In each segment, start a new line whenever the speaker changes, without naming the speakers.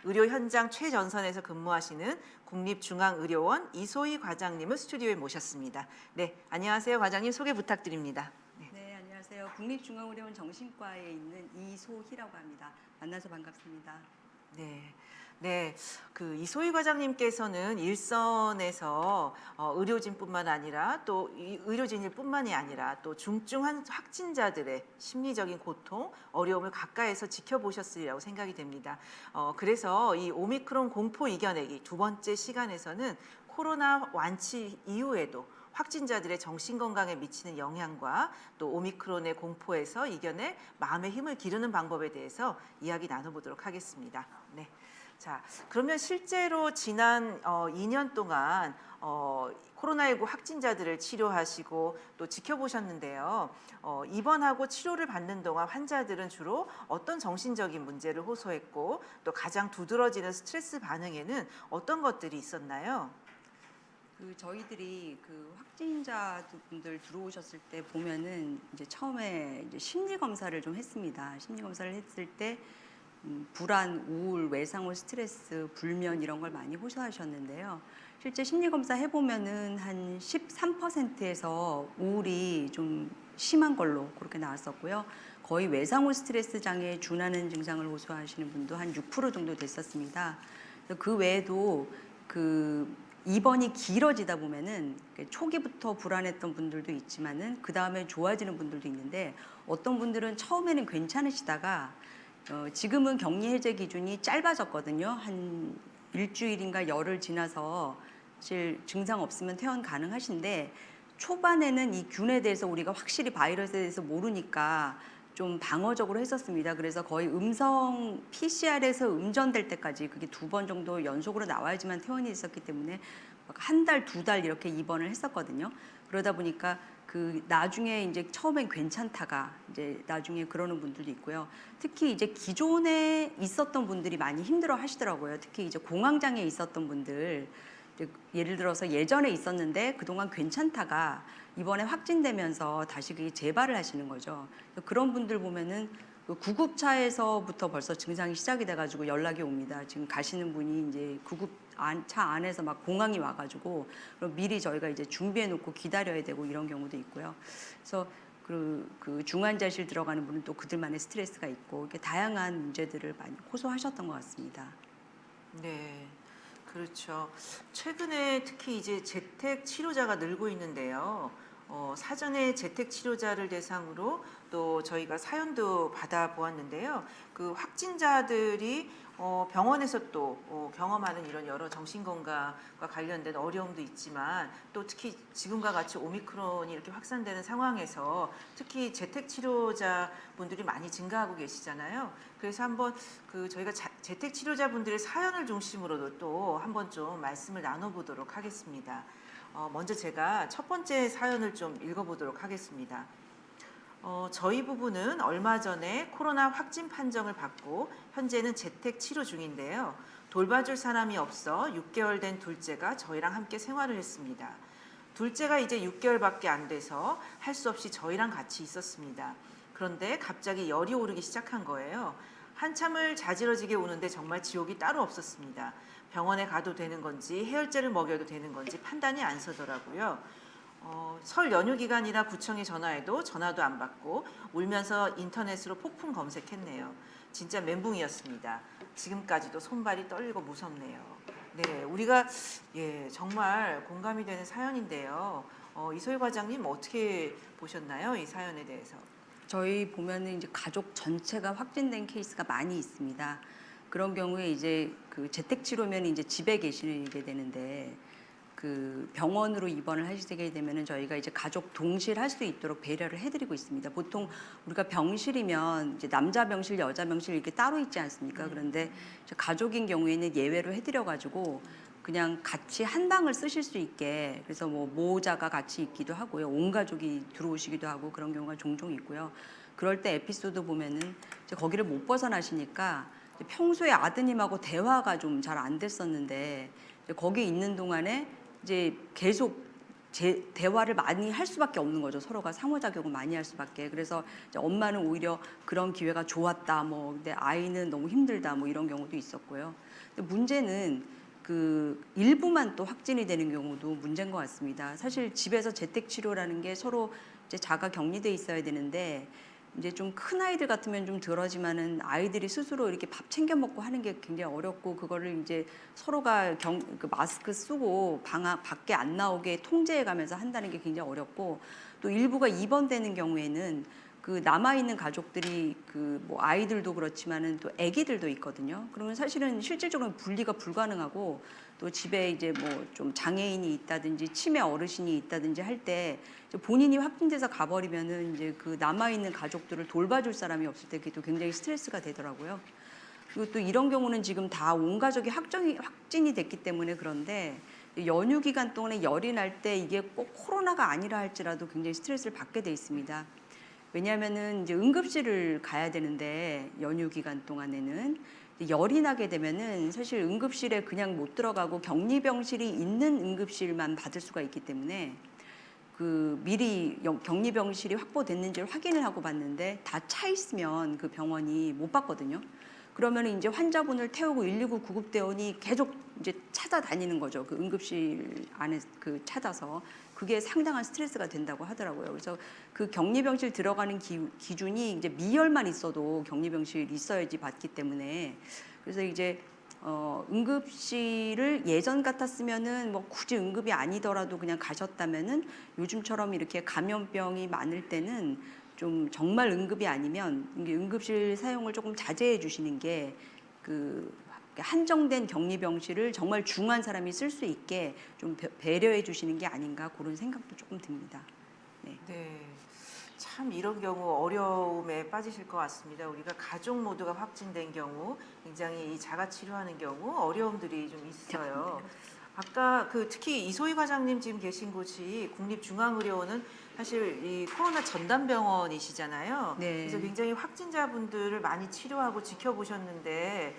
의료 현장 최전선에서 근무하시는 국립중앙의료원 이소희 과장님을 스튜디오에 모셨습니다. 네, 안녕하세요. 과장님 소개 부탁드립니다.
네, 안녕하세요. 국립중앙의료원 정신과에 있는 이소희라고 합니다. 만나서 반갑습니다.
네. 네, 그 이소희 과장님께서는 일선에서 의료진뿐만 아니라 또 의료진일 뿐만이 아니라 또 중증 확진자들의 심리적인 고통, 어려움을 가까이서 지켜보셨으리라고 생각이 됩니다. 그래서 이 오미크론 공포 이겨내기 두 번째 시간에서는 코로나 완치 이후에도 확진자들의 정신건강에 미치는 영향과 또 오미크론의 공포에서 이겨내 마음의 힘을 기르는 방법에 대해서 이야기 나눠보도록 하겠습니다. 네. 자, 그러면 실제로 지난 2년 동안 코로나19 확진자들을 치료하시고 또 지켜보셨는데요. 입원하고 치료를 받는 동안 환자들은 주로 어떤 정신적인 문제를 호소했고 또 가장 두드러지는 스트레스 반응에는 어떤 것들이 있었나요?
저희들이 확진자분들 들어오셨을 때 보면은 이제 처음에 이제 심리 검사를 좀 했습니다. 심리 검사를 했을 때 불안, 우울, 외상후 스트레스, 불면 이런 걸 많이 호소하셨는데요. 실제 심리 검사 해보면은 한 13%에서 우울이 좀 심한 걸로 그렇게 나왔었고요. 거의 외상후 스트레스 장애에 준하는 증상을 호소하시는 분도 한 6% 정도 됐었습니다. 그 외에도 입원이 길어지다 보면은 초기부터 불안했던 분들도 있지만은 그 다음에 좋아지는 분들도 있는데 어떤 분들은 처음에는 괜찮으시다가 지금은 격리 해제 기준이 짧아졌거든요. 한 일주일인가 열흘 지나서 사실 증상 없으면 퇴원 가능하신데 초반에는 이 균에 대해서 우리가 확실히 바이러스에 대해서 모르니까 좀 방어적으로 했었습니다. 그래서 거의 음성 PCR에서 음전될 때까지 그게 2번 정도 연속으로 나와야지만 퇴원이 있었기 때문에 한 달, 2달 이렇게 입원을 했었거든요. 그러다 보니까 나중에 이제 처음엔 괜찮다가 이제 나중에 그러는 분들도 있고요. 특히 이제 기존에 있었던 분들이 많이 힘들어 하시더라고요. 특히 이제 공황장애 있었던 분들, 예를 들어서 예전에 있었는데 그동안 괜찮다가 이번에 확진되면서 다시 그게 재발을 하시는 거죠. 그런 분들 보면은 구급차에서부터 벌써 증상이 시작이 돼가지고 연락이 옵니다. 지금 가시는 분이 이제 차 안에서 막 공황이 와가지고 그럼 미리 저희가 이제 준비해 놓고 기다려야 되고 이런 경우도 있고요. 그래서 중환자실 들어가는 분은 또 그들만의 스트레스가 있고 이렇게 다양한 문제들을 많이 호소하셨던 것 같습니다.
네. 그렇죠. 최근에 특히 이제 재택 치료자가 늘고 있는데요. 사전에 재택 치료자를 대상으로 또 저희가 사연도 받아보았는데요. 그 확진자들이 병원에서 또 경험하는 이런 여러 정신건강과 관련된 어려움도 있지만 또 특히 지금과 같이 오미크론이 이렇게 확산되는 상황에서 특히 재택 치료자 분들이 많이 증가하고 계시잖아요. 그래서 한번 저희가 재택 치료자 분들의 사연을 중심으로도 또 한번 좀 말씀을 나눠보도록 하겠습니다. 먼저 제가 첫 번째 사연을 좀 읽어보도록 하겠습니다. 저희 부부는 얼마 전에 코로나 확진 판정을 받고 현재는 재택 치료 중인데요. 돌봐줄 사람이 없어 6개월 된 둘째가 저희랑 함께 생활을 했습니다. 둘째가 이제 6개월밖에 안 돼서 할 수 없이 저희랑 같이 있었습니다. 그런데 갑자기 열이 오르기 시작한 거예요. 한참을 자지러지게 우는데 정말 지옥이 따로 없었습니다. 병원에 가도 되는 건지 해열제를 먹여도 되는 건지 판단이 안 서더라고요. 설 연휴 기간이라 구청에 전화해도 전화도 안 받고 울면서 인터넷으로 폭풍 검색했네요. 진짜 멘붕이었습니다. 지금까지도 손발이 떨리고 무섭네요. 네, 우리가 정말 공감이 되는 사연인데요. 이소희 과장님 어떻게 보셨나요? 이 사연에 대해서.
저희 보면은 이제 가족 전체가 확진된 케이스가 많이 있습니다. 그런 경우에 이제 재택 치료면 이제 집에 계시게 되는데 병원으로 입원을 하시게 되면은 저희가 이제 가족 동실 할 수 있도록 배려를 해드리고 있습니다. 보통 우리가 병실이면 이제 남자 병실, 여자 병실 이렇게 따로 있지 않습니까? 그런데 가족인 경우에는 예외로 해드려가지고 그냥 같이 한 방을 쓰실 수 있게 그래서 뭐 모자가 같이 있기도 하고요. 온 가족이 들어오시기도 하고 그런 경우가 종종 있고요. 그럴 때 에피소드 보면은 이제 거기를 못 벗어나시니까 평소에 아드님하고 대화가 좀 잘 안 됐었는데 거기 있는 동안에 이제 계속 대화를 많이 할 수밖에 없는 거죠. 서로가 상호작용을 많이 할 수밖에. 그래서 이제 엄마는 오히려 그런 기회가 좋았다. 뭐 근데 아이는 너무 힘들다. 뭐 이런 경우도 있었고요. 근데 문제는 그 일부만 또 확진이 되는 경우도 문제인 것 같습니다. 사실 집에서 재택 치료라는 게 서로 이제 자가 격리돼 있어야 되는데 이제 좀 큰 아이들 같으면 좀 덜하지만은 아이들이 스스로 이렇게 밥 챙겨 먹고 하는 게 굉장히 어렵고 그거를 이제 서로가 그 마스크 쓰고 밖에 안 나오게 통제해 가면서 한다는 게 굉장히 어렵고 또 일부가 입원되는 경우에는 그 남아 있는 가족들이 그 뭐 아이들도 그렇지만은 또 아기들도 있거든요. 그러면 사실은 실질적으로 분리가 불가능하고 또 집에 이제 뭐 좀 장애인이 있다든지 치매 어르신이 있다든지 할 때 본인이 확진돼서 가버리면은 이제 그 남아 있는 가족들을 돌봐줄 사람이 없을 때 그게 또 굉장히 스트레스가 되더라고요. 그리고 또 이런 경우는 지금 다 온 가족이 확진이 됐기 때문에 그런데 연휴 기간 동안에 열이 날 때 이게 꼭 코로나가 아니라 할지라도 굉장히 스트레스를 받게 돼 있습니다. 왜냐하면은 이제 응급실을 가야 되는데 연휴 기간 동안에는 열이 나게 되면은 사실 응급실에 그냥 못 들어가고 격리병실이 있는 응급실만 받을 수가 있기 때문에 그 미리 격리병실이 확보됐는지를 확인을 하고 봤는데 다 차 있으면 그 병원이 못 받거든요. 그러면 이제 환자분을 태우고 119 구급대원이 계속 이제 찾아다니는 거죠. 그 응급실 안에 그 찾아서 그게 상당한 스트레스가 된다고 하더라고요. 그래서 그 격리병실 들어가는 기준이 이제 미열만 있어도 격리병실 있어야지 받기 때문에 그래서 이제 응급실을 예전 같았으면은 뭐 굳이 응급이 아니더라도 그냥 가셨다면은 요즘처럼 이렇게 감염병이 많을 때는 좀 정말 응급이 아니면 응급실 사용을 조금 자제해 주시는 게 그 한정된 격리병실을 정말 중한 사람이 쓸 수 있게 좀 배려해 주시는 게 아닌가 그런 생각도 조금 듭니다. 네.
네. 참 이런 경우 어려움에 빠지실 것 같습니다. 우리가 가족 모두가 확진된 경우, 굉장히 이 자가 치료하는 경우 어려움들이 좀 있어요. 아까 그 특히 이소희 과장님 지금 계신 곳이 국립중앙의료원은 사실 이 코로나 전담병원이시잖아요.
네.
그래서 굉장히 확진자분들을 많이 치료하고 지켜보셨는데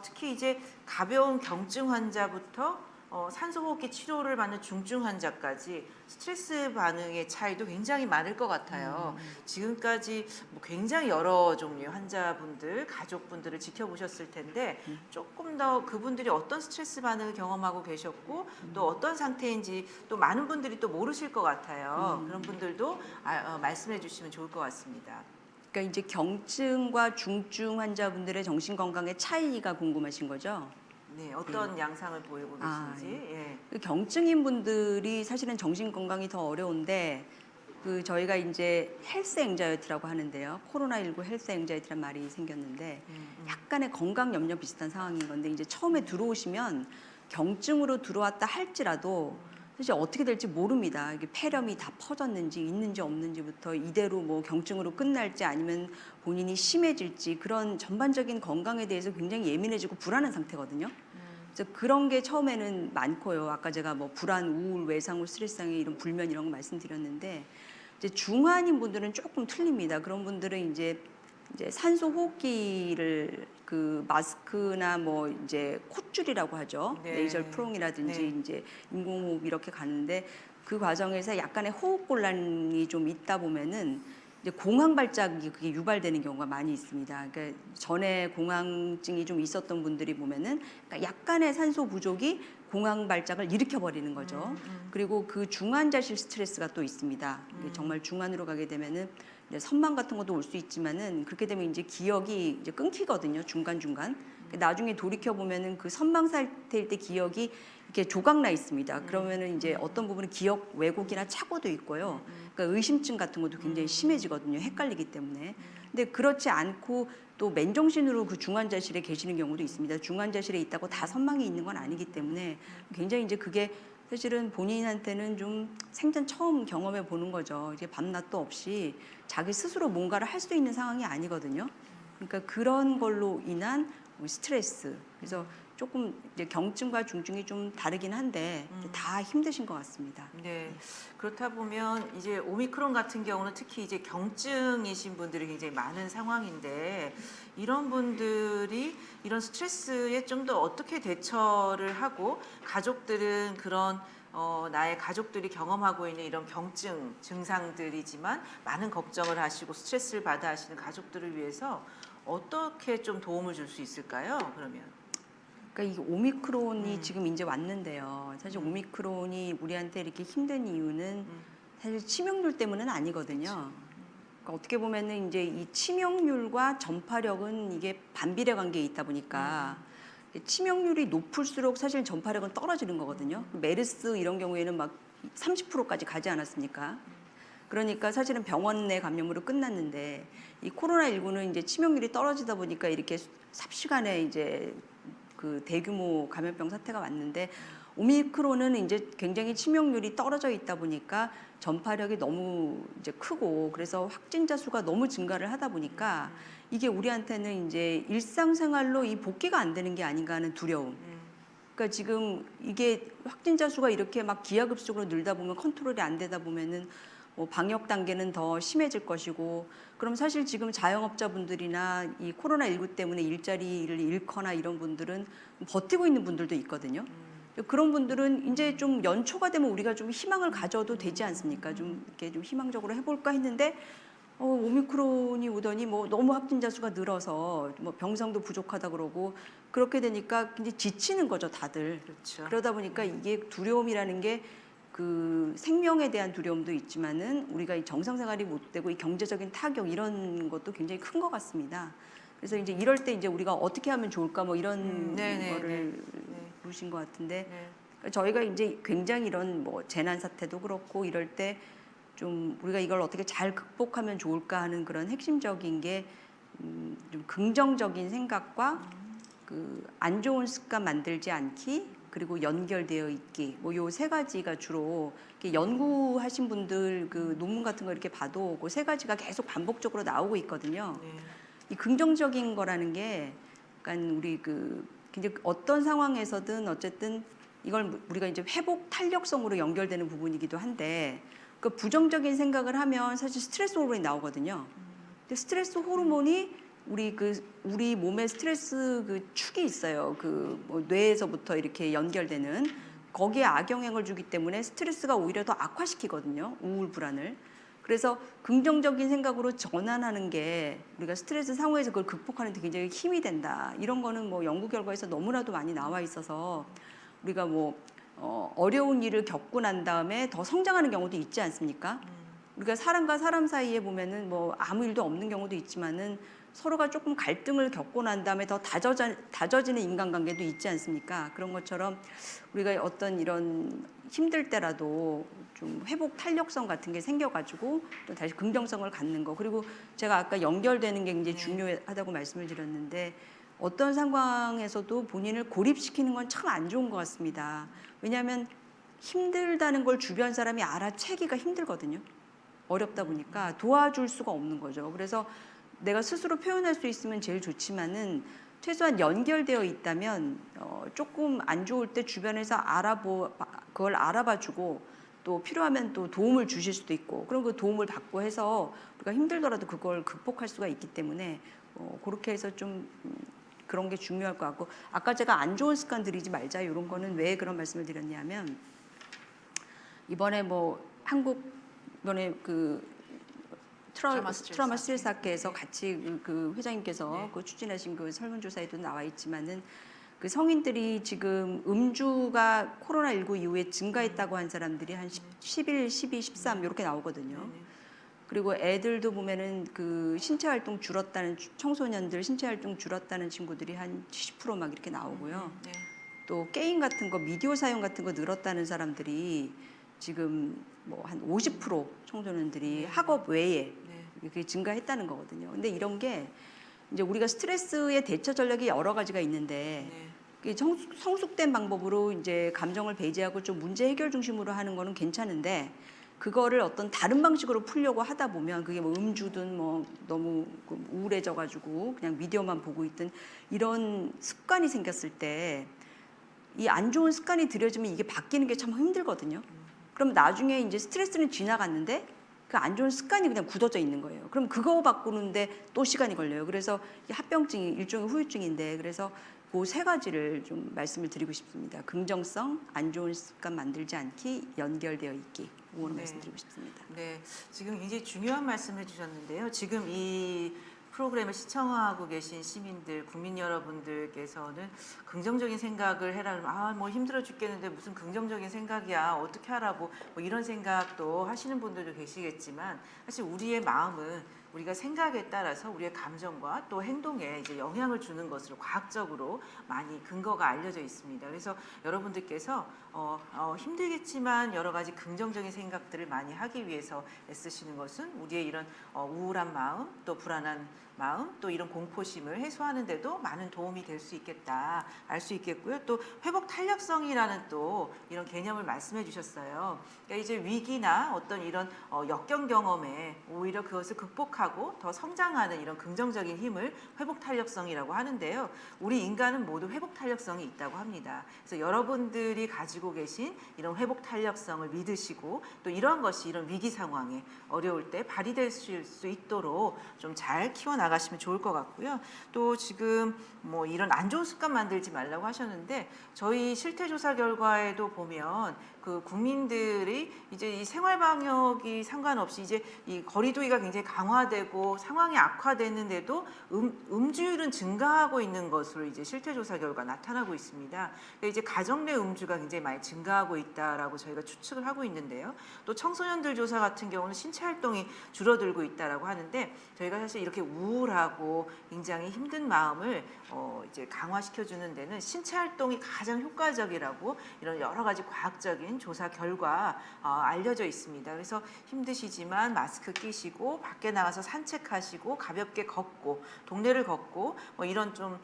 특히 이제 가벼운 경증 환자부터 산소호흡기 치료를 받는 중증 환자까지 스트레스 반응의 차이도 굉장히 많을 것 같아요. 지금까지 뭐 굉장히 여러 종류의 환자분들, 가족분들을 지켜보셨을 텐데 조금 더 그분들이 어떤 스트레스 반응을 경험하고 계셨고 또 어떤 상태인지 또 많은 분들이 또 모르실 것 같아요. 그런 분들도 말씀해 주시면 좋을 것 같습니다.
그러니까 이제 경증과 중증 환자분들의 정신 건강의 차이가 궁금하신 거죠?
네, 어떤 양상을 보이고 계신지. 예.
그 경증인 분들이 사실은 정신 건강이 더 어려운데 그 저희가 이제 헬스 앵자이티라고 하는데요. 코로나19 헬스 앵자이티란 말이 생겼는데 약간의 건강 염려 비슷한 상황인 건데 이제 처음에 들어오시면 경증으로 들어왔다 할지라도 사실 어떻게 될지 모릅니다. 이게 폐렴이 다 퍼졌는지 있는지 없는지부터 이대로 뭐 경증으로 끝날지 아니면 본인이 심해질지 그런 전반적인 건강에 대해서 굉장히 예민해지고 불안한 상태거든요. 그래서 그런 게 처음에는 많고요. 아까 제가 뭐 불안, 우울, 외상후, 스트레스장애 이런 불면 이런 거 말씀드렸는데 이제 중환인 분들은 조금 틀립니다. 그런 분들은 이제 산소 호흡기를 그 마스크나 뭐 이제 콧줄이라고 하죠.
네.
네이절 프롱이라든지
네.
이제 인공호흡 이렇게 가는데 그 과정에서 약간의 호흡 곤란이 좀 있다 보면은 이제 공황 발작이 그게 유발되는 경우가 많이 있습니다. 그러니까 전에 공황증이 좀 있었던 분들이 보면은 그러니까 약간의 산소 부족이 공황 발작을 일으켜 버리는 거죠. 그리고 그 중환자실 스트레스가 또 있습니다. 이게 정말 중환으로 가게 되면은 이제 선망 같은 것도 올 수 있지만은 그렇게 되면 이제 기억이 이제 끊기거든요. 중간중간. 나중에 돌이켜 보면은 그 선망 상태일 때 기억이 이렇게 조각나 있습니다. 그러면은 이제 어떤 부분은 기억 왜곡이나 착오도 있고요. 그러니까 의심증 같은 것도 굉장히 심해지거든요. 헷갈리기 때문에. 근데 그렇지 않고 또 맨정신으로 그 중환자실에 계시는 경우도 있습니다. 중환자실에 있다고 다 선망이 있는 건 아니기 때문에 굉장히 이제 그게 사실은 본인한테는 좀 생전 처음 경험해 보는 거죠. 이제 밤낮도 없이 자기 스스로 뭔가를 할 수 있는 상황이 아니거든요. 그러니까 그런 걸로 인한 스트레스. 그래서 조금 이제 경증과 중증이 좀 다르긴 한데 다 힘드신 것 같습니다.
네. 그렇다 보면 이제 오미크론 같은 경우는 특히 이제 경증이신 분들이 굉장히 많은 상황인데 이런 분들이 이런 스트레스에 좀 더 어떻게 대처를 하고 가족들은 그런 나의 가족들이 경험하고 있는 이런 경증 증상들이지만 많은 걱정을 하시고 스트레스를 받아 하시는 가족들을 위해서 어떻게 좀 도움을 줄 수 있을까요? 그러면.
그러니까 이 오미크론이 지금 이제 왔는데요. 사실 오미크론이 우리한테 이렇게 힘든 이유는 사실 치명률 때문은 아니거든요. 그러니까 어떻게 보면은 이제 이 치명률과 전파력은 이게 반비례 관계에 있다 보니까 치명률이 높을수록 사실 전파력은 떨어지는 거거든요. 메르스 이런 경우에는 막 30%까지 가지 않았습니까? 그러니까 사실은 병원 내 감염으로 끝났는데 이 코로나19는 이제 치명률이 떨어지다 보니까 이렇게 삽시간에 이제 그 대규모 감염병 사태가 왔는데 오미크론은 이제 굉장히 치명률이 떨어져 있다 보니까 전파력이 너무 이제 크고 그래서 확진자 수가 너무 증가를 하다 보니까 이게 우리한테는 이제 일상생활로 이 복귀가 안 되는 게 아닌가 하는 두려움. 그러니까 지금 이게 확진자 수가 이렇게 막 기하급수적으로 늘다 보면 컨트롤이 안 되다 보면은 뭐 방역 단계는 더 심해질 것이고 그럼 사실 지금 자영업자분들이나 이 코로나19 때문에 일자리를 잃거나 이런 분들은 버티고 있는 분들도 있거든요. 그런 분들은 이제 좀 연초가 되면 우리가 좀 희망을 가져도 되지 않습니까? 좀 이렇게 좀 희망적으로 해볼까 했는데 오미크론이 오더니 뭐 너무 확진자 수가 늘어서 뭐 병상도 부족하다 그러고 그렇게 되니까 이제 지치는 거죠, 다들.
그렇죠.
그러다 보니까 이게 두려움이라는 게 그 생명에 대한 두려움도 있지만은 우리가 이 정상생활이 못 되고 이 경제적인 타격 이런 것도 굉장히 큰 것 같습니다. 그래서 이제 이럴 때 이제 우리가 어떻게 하면 좋을까 뭐 이런 거를 보신 것 같은데 그러니까 저희가 이제 굉장히 이런 뭐 재난 사태도 그렇고 이럴 때 좀 우리가 이걸 어떻게 잘 극복하면 좋을까 하는 그런 핵심적인 게 좀 긍정적인 생각과 그 안 좋은 습관 만들지 않기 그리고 연결되어 있기 뭐 요 세 가지가 주로 이렇게 연구하신 분들 그 논문 같은 거 이렇게 봐도 그 세 가지가 계속 반복적으로 나오고 있거든요. 이 긍정적인 거라는 게 그러니까 우리 그 이제 어떤 상황에서든 어쨌든 이걸 우리가 이제 회복 탄력성으로 연결되는 부분이기도 한데 그 부정적인 생각을 하면 사실 스트레스 호르몬이 나오거든요. 근데 스트레스 호르몬이 우리 몸에 스트레스 그 축이 있어요. 그 뭐 뇌에서부터 이렇게 연결되는 거기에 악영향을 주기 때문에 스트레스가 오히려 더 악화시키거든요. 우울 불안을. 그래서 긍정적인 생각으로 전환하는 게 우리가 스트레스 상황에서 그걸 극복하는 데 굉장히 힘이 된다. 이런 거는 뭐 연구 결과에서 너무나도 많이 나와 있어서 우리가 뭐 어려운 일을 겪고 난 다음에 더 성장하는 경우도 있지 않습니까? 우리가 사람과 사람 사이에 보면은 뭐 아무 일도 없는 경우도 있지만은 서로가 조금 갈등을 겪고 난 다음에 더 다져지는 인간관계도 있지 않습니까? 그런 것처럼 우리가 어떤 이런 힘들 때라도 좀 회복 탄력성 같은 게 생겨가지고 또 다시 긍정성을 갖는 거. 그리고 제가 아까 연결되는 게 굉장히 중요하다고 말씀을 드렸는데 어떤 상황에서도 본인을 고립시키는 건 참 안 좋은 것 같습니다. 왜냐하면 힘들다는 걸 주변 사람이 알아채기가 힘들거든요. 어렵다 보니까 도와줄 수가 없는 거죠. 그래서 내가 스스로 표현할 수 있으면 제일 좋지만은 최소한 연결되어 있다면 조금 안 좋을 때 주변에서 그걸 알아봐주고 또 필요하면 또 도움을 주실 수도 있고 그럼 그 도움을 받고 해서 우리가 힘들더라도 그걸 극복할 수가 있기 때문에 그렇게 해서 좀 그런 게 중요할 것 같고 아까 제가 안 좋은 습관 들이지 말자 이런 거는 왜 그런 말씀을 드렸냐면 이번에 뭐 한국 이번에 그 트라우마 스트레스 학회에서 같이 그 회장님께서 그 추진하신 그 설문조사에도 나와 있지만은 그 성인들이 지금 음주가 코로나19 이후에 증가했다고 한 사람들이 한 11, 12, 13 이렇게 나오거든요. 그리고 애들도 보면은 그 신체 활동 줄었다는 청소년들 신체 활동 줄었다는 친구들이 한 70% 막 이렇게 나오고요. 또 게임 같은 거 미디어 사용 같은 거 늘었다는 사람들이 지금 뭐 한 50% 청소년들이 학업 외에 이렇게 증가했다는 거거든요. 근데 이런 게 이제 우리가 스트레스의 대처 전략이 여러 가지가 있는데 성숙된 방법으로 이제 감정을 배제하고 좀 문제 해결 중심으로 하는 거는 괜찮은데 그거를 어떤 다른 방식으로 풀려고 하다 보면 그게 뭐 음주든 뭐 너무 우울해져 가지고 그냥 미디어만 보고 있든 이런 습관이 생겼을 때 이 안 좋은 습관이 들여지면 이게 바뀌는 게 참 힘들거든요. 그럼 나중에 이제 스트레스는 지나갔는데 그 안 좋은 습관이 그냥 굳어져 있는 거예요. 그럼 그거 바꾸는데 또 시간이 걸려요. 그래서 합병증이 일종의 후유증인데 그래서 그 세 가지를 좀 말씀을 드리고 싶습니다. 긍정성, 안 좋은 습관 만들지 않기, 연결되어 있기. 이거는
네.
말씀드리고 싶습니다.
네, 지금 굉장히 중요한 말씀을 해주셨는데요. 지금 이 프로그램을 시청하고 계신 시민들, 국민 여러분들께서는 긍정적인 생각을 해라 그러면 뭐 힘들어 죽겠는데 무슨 긍정적인 생각이야 어떻게 하라고 뭐 이런 생각도 하시는 분들도 계시겠지만 사실 우리의 마음은 우리가 생각에 따라서 우리의 감정과 또 행동에 이제 영향을 주는 것으로 과학적으로 많이 근거가 알려져 있습니다. 그래서 여러분들께서 힘들겠지만 여러 가지 긍정적인 생각들을 많이 하기 위해서 애쓰시는 것은 우리의 이런 우울한 마음, 또 불안한 마음, 또 이런 공포심을 해소하는 데도 많은 도움이 될 수 있겠다 알 수 있겠고요. 또 회복 탄력성이라는 또 이런 개념을 말씀해 주셨어요. 그러니까 이제 위기나 어떤 이런 역경 경험에 오히려 그것을 극복하고 더 성장하는 이런 긍정적인 힘을 회복 탄력성이라고 하는데요. 우리 인간은 모두 회복 탄력성이 있다고 합니다. 그래서 여러분들이 가지고 계신 이런 회복 탄력성을 믿으시고 또 이런 것이 이런 위기 상황에 어려울 때 발휘될 수 있도록 좀 잘 키워 나가시면 좋을 것 같고요. 또 지금 뭐 이런 안 좋은 습관 만들지 말라고 하셨는데 저희 실태 조사 결과에도 보면 그 국민들이 이제 이 생활 방역이 상관없이 이제 이 거리두기가 굉장히 강화되고 상황이 악화되는데도 음주율은 증가하고 있는 것으로 이제 실태 조사 결과 나타나고 있습니다. 그러니까 이제 가정 내 음주가 굉장히 많이 증가하고 있다라고 저희가 추측을 하고 있는데요. 또 청소년들 조사 같은 경우는 신체 활동이 줄어들고 있다라고 하는데 저희가 사실 이렇게 우울하고 굉장히 힘든 마음을 이제 강화시켜 주는 데는 신체 활동이 가장 효과적이라고 이런 여러 가지 과학적인 조사 결과 알려져 있습니다. 그래서 힘드시지만 마스크 끼시고 밖에 나가서 산책하시고 가볍게 걷고 동네를 걷고 뭐 이런 좀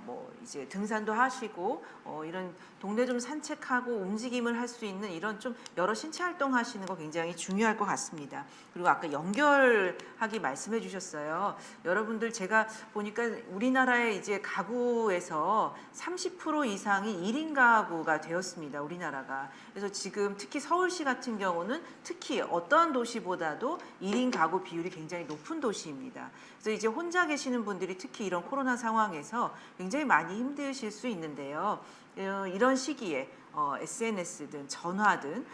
뭐 이제 등산도 하시고 이런 동네 좀 산책하고 움직임을 할 수 있는 이런 좀 여러 신체 활동 하시는 거 굉장히 중요할 것 같습니다. 그리고 아까 연결하기 말씀해 주셨어요. 여러분들 제가 보니까 우리나라의 이제 가구에서 30% 이상이 1인 가구가 되었습니다. 우리나라가. 그래서 지금 특히 서울시 같은 경우는 특히 어떠한 도시보다도 1인 가구 비율이 굉장히 높은 도시입니다. 그래서 이제 혼자 계시는 분들이 특히 이런 코로나 상황에서 굉장히 많이 힘드실 수 있는데요. 이런 시기에 SNS든 전화든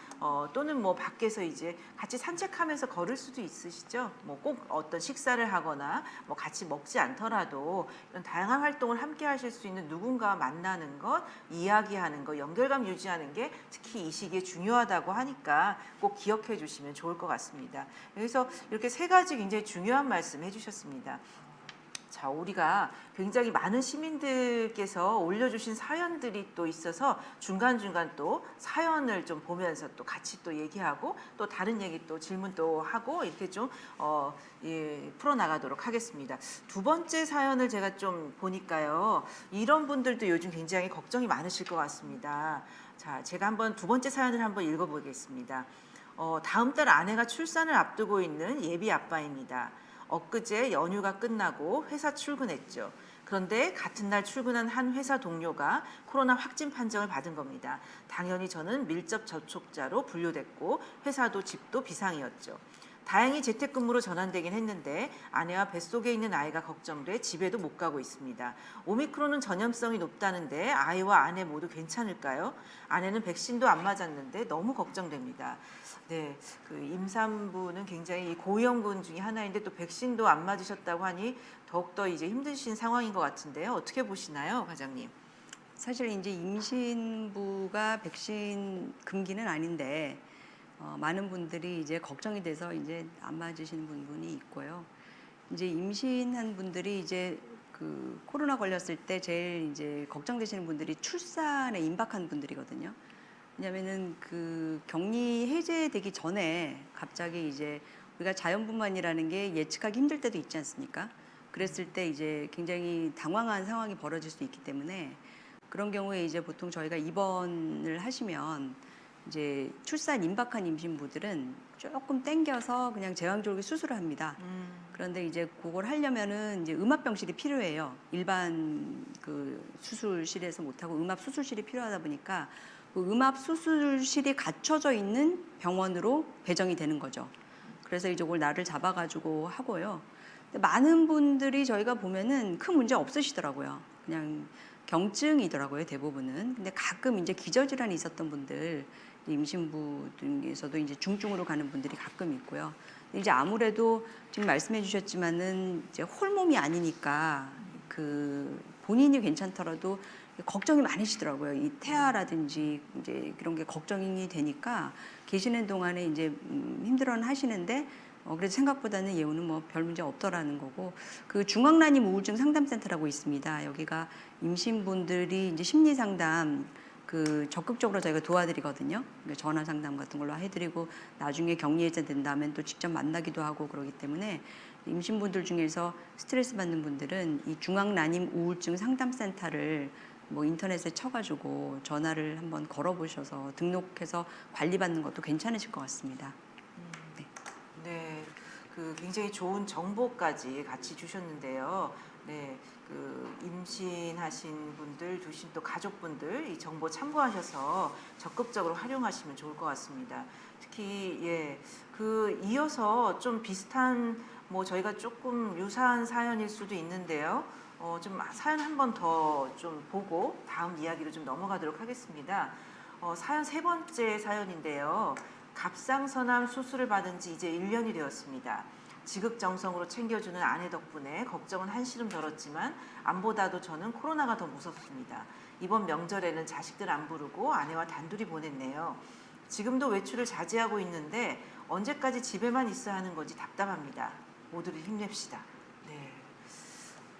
또는 뭐 밖에서 이제 같이 산책하면서 걸을 수도 있으시죠. 뭐 꼭 어떤 식사를 하거나 뭐 같이 먹지 않더라도 이런 다양한 활동을 함께 하실 수 있는 누군가와 만나는 것, 이야기하는 것, 연결감 유지하는 게 특히 이 시기에 중요하다고 하니까 꼭 기억해 주시면 좋을 것 같습니다. 그래서 이렇게 세 가지 굉장히 중요한 말씀 해주셨습니다. 자, 우리가 굉장히 많은 시민들께서 올려주신 사연들이 또 있어서 중간중간 또 사연을 좀 보면서 또 같이 또 얘기하고 또 다른 얘기 또 질문도 하고 이렇게 좀 풀어나가도록 하겠습니다. 두 번째 사연을 제가 좀 보니까요. 이런 분들도 요즘 굉장히 걱정이 많으실 것 같습니다. 자, 제가 한번 두 번째 사연을 한번 읽어보겠습니다. 다음 달 아내가 출산을 앞두고 있는 예비 아빠입니다. 엊그제 연휴가 끝나고 회사 출근했죠. 그런데 같은 날 출근한 한 회사 동료가 코로나 확진 판정을 받은 겁니다. 당연히 저는 밀접 접촉자로 분류됐고 회사도 집도 비상이었죠. 다행히 재택근무로 전환되긴 했는데 아내와 뱃속에 있는 아이가 걱정돼 집에도 못 가고 있습니다. 오미크론은 전염성이 높다는데 아이와 아내 모두 괜찮을까요? 아내는 백신도 안 맞았는데 너무 걱정됩니다. 네, 그 임산부는 굉장히 고위험군 중에 하나인데 또 백신도 안 맞으셨다고 하니 더욱더 이제 힘드신 상황인 것 같은데요. 어떻게 보시나요, 과장님?
사실 이제 임신부가 백신 금기는 아닌데 많은 분들이 이제 걱정이 돼서 이제 안 맞으시는 분이 있고요. 이제 임신한 분들이 이제 그 코로나 걸렸을 때 제일 이제 걱정되시는 분들이 출산에 임박한 분들이거든요. 왜냐면은 그 격리 해제되기 전에 갑자기 이제 우리가 자연분만이라는 게 예측하기 힘들 때도 있지 않습니까? 그랬을 때 이제 굉장히 당황한 상황이 벌어질 수 있기 때문에 그런 경우에 이제 보통 저희가 입원을 하시면 이제 출산 임박한 임신부들은 조금 땡겨서 그냥 제왕절개 수술을 합니다. 그런데 이제 그걸 하려면은 이제 음압병실이 필요해요. 일반 그 수술실에서 못하고 음압 수술실이 필요하다 보니까 그 음압 수술실이 갖춰져 있는 병원으로 배정이 되는 거죠. 그래서 이제 그걸 날을 잡아가지고 하고요. 근데 많은 분들이 저희가 보면은 큰 문제 없으시더라고요. 그냥 경증이더라고요, 대부분은. 근데 가끔 이제 기저질환이 있었던 분들, 임신부 중에서도 이제 중증으로 가는 분들이 가끔 있고요. 근데 이제 아무래도 지금 말씀해 주셨지만은 이제 홀몸이 아니니까 그 본인이 괜찮더라도 걱정이 많으시더라고요. 이 태아라든지 이제 그런 게 걱정이 되니까 계시는 동안에 이제 힘들어는 하시는데 그래도 생각보다는 예우는 뭐 별 문제 없더라는 거고, 그 중앙난임 우울증 상담센터라고 있습니다. 여기가 임신분들이 이제 심리 상담 그 적극적으로 저희가 도와드리거든요. 전화 상담 같은 걸로 해드리고 나중에 격리해제 된다면 또 직접 만나기도 하고 그러기 때문에 임신분들 중에서 스트레스 받는 분들은 이 중앙난임 우울증 상담센터를 뭐 인터넷에 쳐가지고 전화를 한번 걸어보셔서 등록해서 관리받는 것도 괜찮으실 것 같습니다. 네.
네, 그 굉장히 좋은 정보까지 같이 주셨는데요. 네, 그 임신하신 분들, 두신 또 가족분들 이 정보 참고하셔서 적극적으로 활용하시면 좋을 것 같습니다. 특히 그 이어서 좀 비슷한 뭐 저희가 조금 유사한 사연일 수도 있는데요. 좀 사연 한 번 더 좀 보고 다음 이야기로 좀 넘어가도록 하겠습니다. 사연 세 번째 사연인데요. 갑상선암 수술을 받은 지 이제 1년이 되었습니다. 지극정성으로 챙겨주는 아내 덕분에 걱정은 한시름 덜었지만 암보다도 저는 코로나가 더 무섭습니다. 이번 명절에는 자식들 안 부르고 아내와 단둘이 보냈네요. 지금도 외출을 자제하고 있는데 언제까지 집에만 있어야 하는 건지 답답합니다. 모두를 힘냅시다. 네.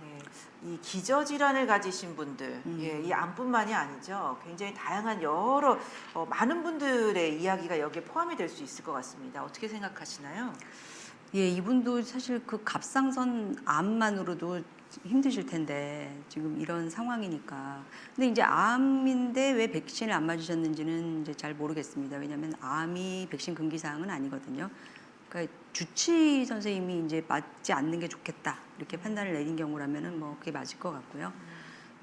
네, 이 기저질환을 가지신 분들, 이 암뿐만이 아니죠. 굉장히 다양한 여러 많은 분들의 이야기가 여기에 포함이 될 수 있을 것 같습니다. 어떻게 생각하시나요?
예, 이분도 사실 그 갑상선 암만으로도 힘드실 텐데 지금 이런 상황이니까. 근데 이제 암인데 왜 백신을 안 맞으셨는지는 이제 잘 모르겠습니다. 왜냐하면 암이 백신 금기 사항은 아니거든요. 그러니까 주치 선생님이 이제 맞지 않는 게 좋겠다 이렇게 판단을 내린 경우라면은 뭐 그게 맞을 것 같고요.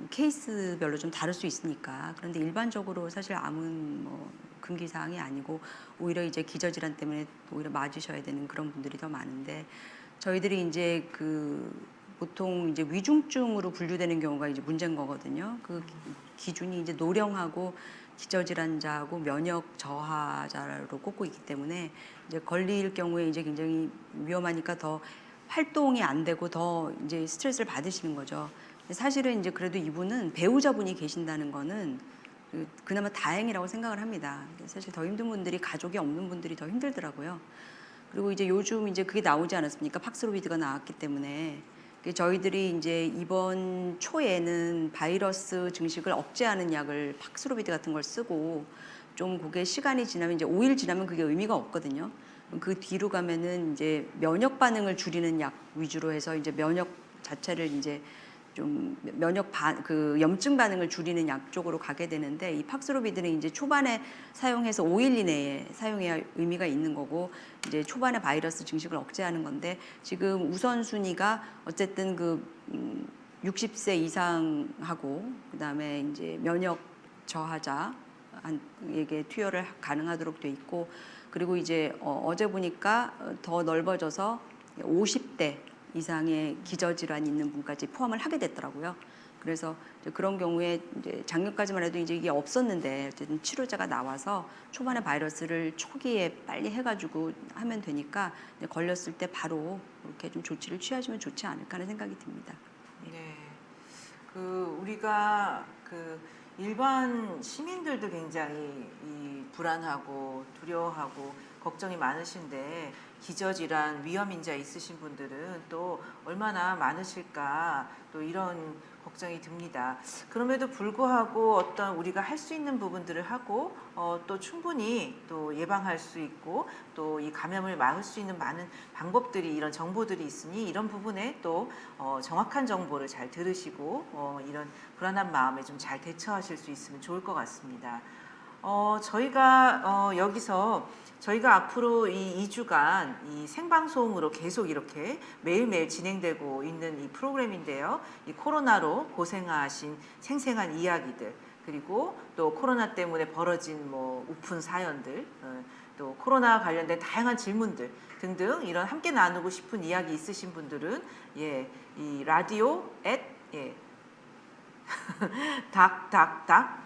케이스별로 좀 다를 수 있으니까. 그런데 일반적으로 사실 암은 뭐 금기 사항이 아니고 오히려 이제 기저질환 때문에 오히려 맞으셔야 되는 그런 분들이 더 많은데, 저희들이 이제 그 보통 이제 위중증으로 분류되는 경우가 이제 문제인 거거든요. 그 기준이 이제 노령하고 기저질환자하고 면역 저하자로 꼽고 있기 때문에 이제 걸릴 경우에 이제 굉장히 위험하니까 더 활동이 안 되고 더 이제 스트레스를 받으시는 거죠. 사실은 이제 그래도 이분은 배우자분이 계신다는 거는 그나마 다행이라고 생각을 합니다. 사실 더 힘든 분들이 가족이 없는 분들이 더 힘들더라고요. 그리고 이제 요즘 이제 그게 나오지 않았습니까? 팍스로비드가 나왔기 때문에 저희들이 이제 이번 초에는 바이러스 증식을 억제하는 약을 팍스로비드 같은 걸 쓰고 좀 그게 시간이 지나면 이제 5일 지나면 그게 의미가 없거든요. 그 뒤로 가면은 이제 면역 반응을 줄이는 약 위주로 해서 이제 면역 자체를 이제 좀 그 염증 반응을 줄이는 약 쪽으로 가게 되는데, 이 팍스로비드는 이제 초반에 사용해서 5일 이내에 사용해야 의미가 있는 거고 이제 초반에 바이러스 증식을 억제하는 건데, 지금 우선순위가 어쨌든 그 60세 이상하고 그다음에 이제 면역 저하자에게 투여를 가능하도록 돼 있고, 그리고 이제 어제 보니까 더 넓어져서 50대 이상의 기저질환이 있는 분까지 포함을 하게 됐더라고요. 그래서 이제 그런 경우에 이제 작년까지만 해도 이제 이게 없었는데 어쨌든 치료제가 나와서 초반에 바이러스를 초기에 빨리 해가지고 하면 되니까 걸렸을 때 바로 이렇게 좀 조치를 취하시면 좋지 않을까 하는 생각이 듭니다.
네, 그 우리가 그 일반 시민들도 굉장히 이 불안하고 두려워하고 걱정이 많으신데 기저질환 위험인자 있으신 분들은 또 얼마나 많으실까, 또 이런 걱정이 듭니다. 그럼에도 불구하고 어떤 우리가 할 수 있는 부분들을 하고 또 충분히 또 예방할 수 있고 또 이 감염을 막을 수 있는 많은 방법들이, 이런 정보들이 있으니 이런 부분에 또 정확한 정보를 잘 들으시고 이런 불안한 마음에 좀 잘 대처하실 수 있으면 좋을 것 같습니다. 저희가 여기서 저희가 앞으로 이 2주간 이 생방송으로 계속 이렇게 매일매일 진행되고 있는 이 프로그램인데요. 이 코로나로 고생하신 생생한 이야기들, 그리고 또 코로나 때문에 벌어진 뭐 우픈 사연들, 또 코로나 관련된 다양한 질문들 등등 이런 함께 나누고 싶은 이야기 있으신 분들은 이 라디오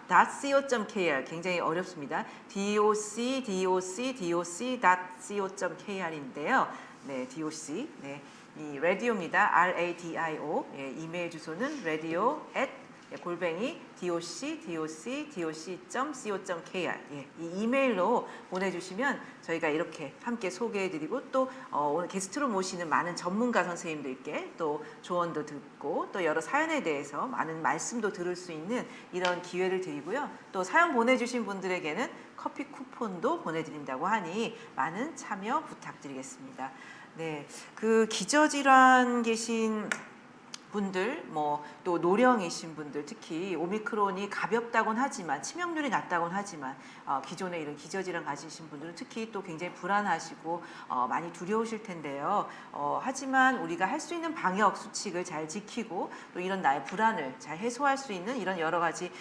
doc.co.kr 굉장히 어렵습니다. doc.co.kr인데요. 네, doc. 네. 이 라디오입니다. radio. 예, 이메일 주소는 radio@ 골뱅이 doc.co.kr 예, 이 이메일로 보내주시면 저희가 이렇게 함께 소개해드리고 또 오늘 게스트로 모시는 많은 전문가 선생님들께 또 조언도 듣고 또 여러 사연에 대해서 많은 말씀도 들을 수 있는 이런 기회를 드리고요. 또 사연 보내주신 분들에게는 커피 쿠폰도 보내드린다고 하니 많은 참여 부탁드리겠습니다. 네, 그 기저질환 계신 분들, 뭐 또 노령이신 분들, 특히 오미크론이 가볍다곤 하지만 치명률이 낮다곤 하지만 기존에 이런 기저질환 가지신 분들은 특히 또 굉장히 불안하시고 많이 두려우실 텐데요. 하지만 우리가 할 수 있는 방역 수칙을 잘 지키고 또 이런 나의 불안을 잘 해소할 수 있는 이런 여러 가지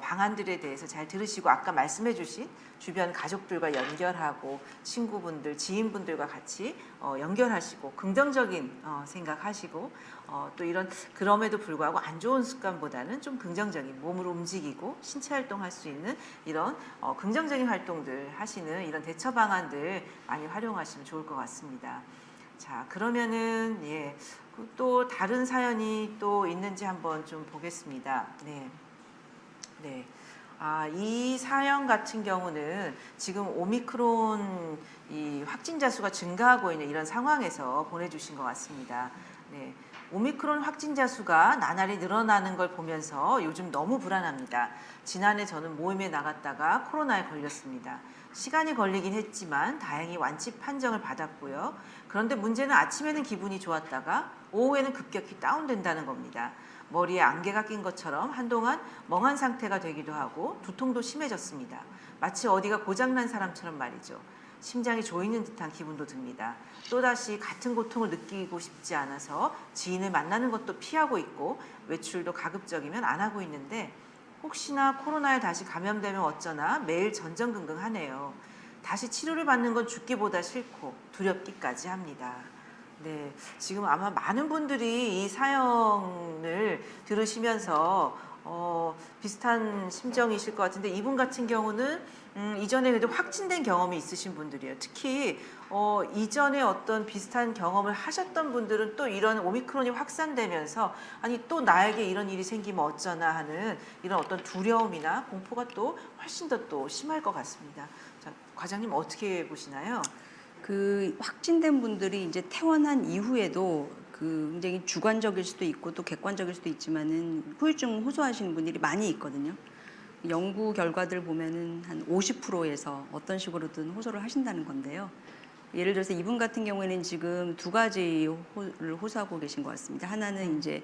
방안들에 대해서 잘 들으시고 아까 말씀해주신 주변 가족들과 연결하고 친구분들, 지인분들과 같이 연결하시고 긍정적인 생각하시고 또 이런 그럼에도 불구하고 안 좋은 습관보다는 좀 긍정적인 몸을 움직이고 신체 활동할 수 있는 이런 긍정적인 활동들 하시는 이런 대처 방안들 많이 활용하시면 좋을 것 같습니다. 자, 그러면은 예, 또 다른 사연이 또 있는지 한번 좀 보겠습니다. 네. 네. 이 사연 같은 경우는 지금 오미크론 이 확진자 수가 증가하고 있는 이런 상황에서 보내주신 것 같습니다. 네. 오미크론 확진자 수가 나날이 늘어나는 걸 보면서 요즘 너무 불안합니다. 지난해 저는 모임에 나갔다가 코로나에 걸렸습니다. 시간이 걸리긴 했지만 다행히 완치 판정을 받았고요. 그런데 문제는 아침에는 기분이 좋았다가 오후에는 급격히 다운된다는 겁니다. 머리에 안개가 낀 것처럼 한동안 멍한 상태가 되기도 하고 두통도 심해졌습니다. 마치 어디가 고장난 사람처럼 말이죠. 심장이 조이는 듯한 기분도 듭니다. 또다시 같은 고통을 느끼고 싶지 않아서 지인을 만나는 것도 피하고 있고 외출도 가급적이면 안 하고 있는데 혹시나 코로나에 다시 감염되면 어쩌나 매일 전전긍긍하네요. 다시 치료를 받는 건 죽기보다 싫고 두렵기까지 합니다. 네, 지금 아마 많은 분들이 이 사연을 들으시면서 비슷한 심정이실 것 같은데 이분 같은 경우는 이전에 그래도 확진된 경험이 있으신 분들이에요. 특히 이전에 어떤 비슷한 경험을 하셨던 분들은 또 이런 오미크론이 확산되면서 아니 또 나에게 이런 일이 생기면 어쩌나 하는 이런 어떤 두려움이나 공포가 또 훨씬 더 또 심할 것 같습니다. 자, 과장님 어떻게 보시나요?
그 확진된 분들이 이제 퇴원한 이후에도 그 굉장히 주관적일 수도 있고 또 객관적일 수도 있지만은 후유증 호소하시는 분들이 많이 있거든요. 연구 결과들 보면은 한 50%에서 어떤 식으로든 호소를 하신다는 건데요. 예를 들어서 이분 같은 경우에는 지금 두 가지를 호소하고 계신 것 같습니다. 하나는 이제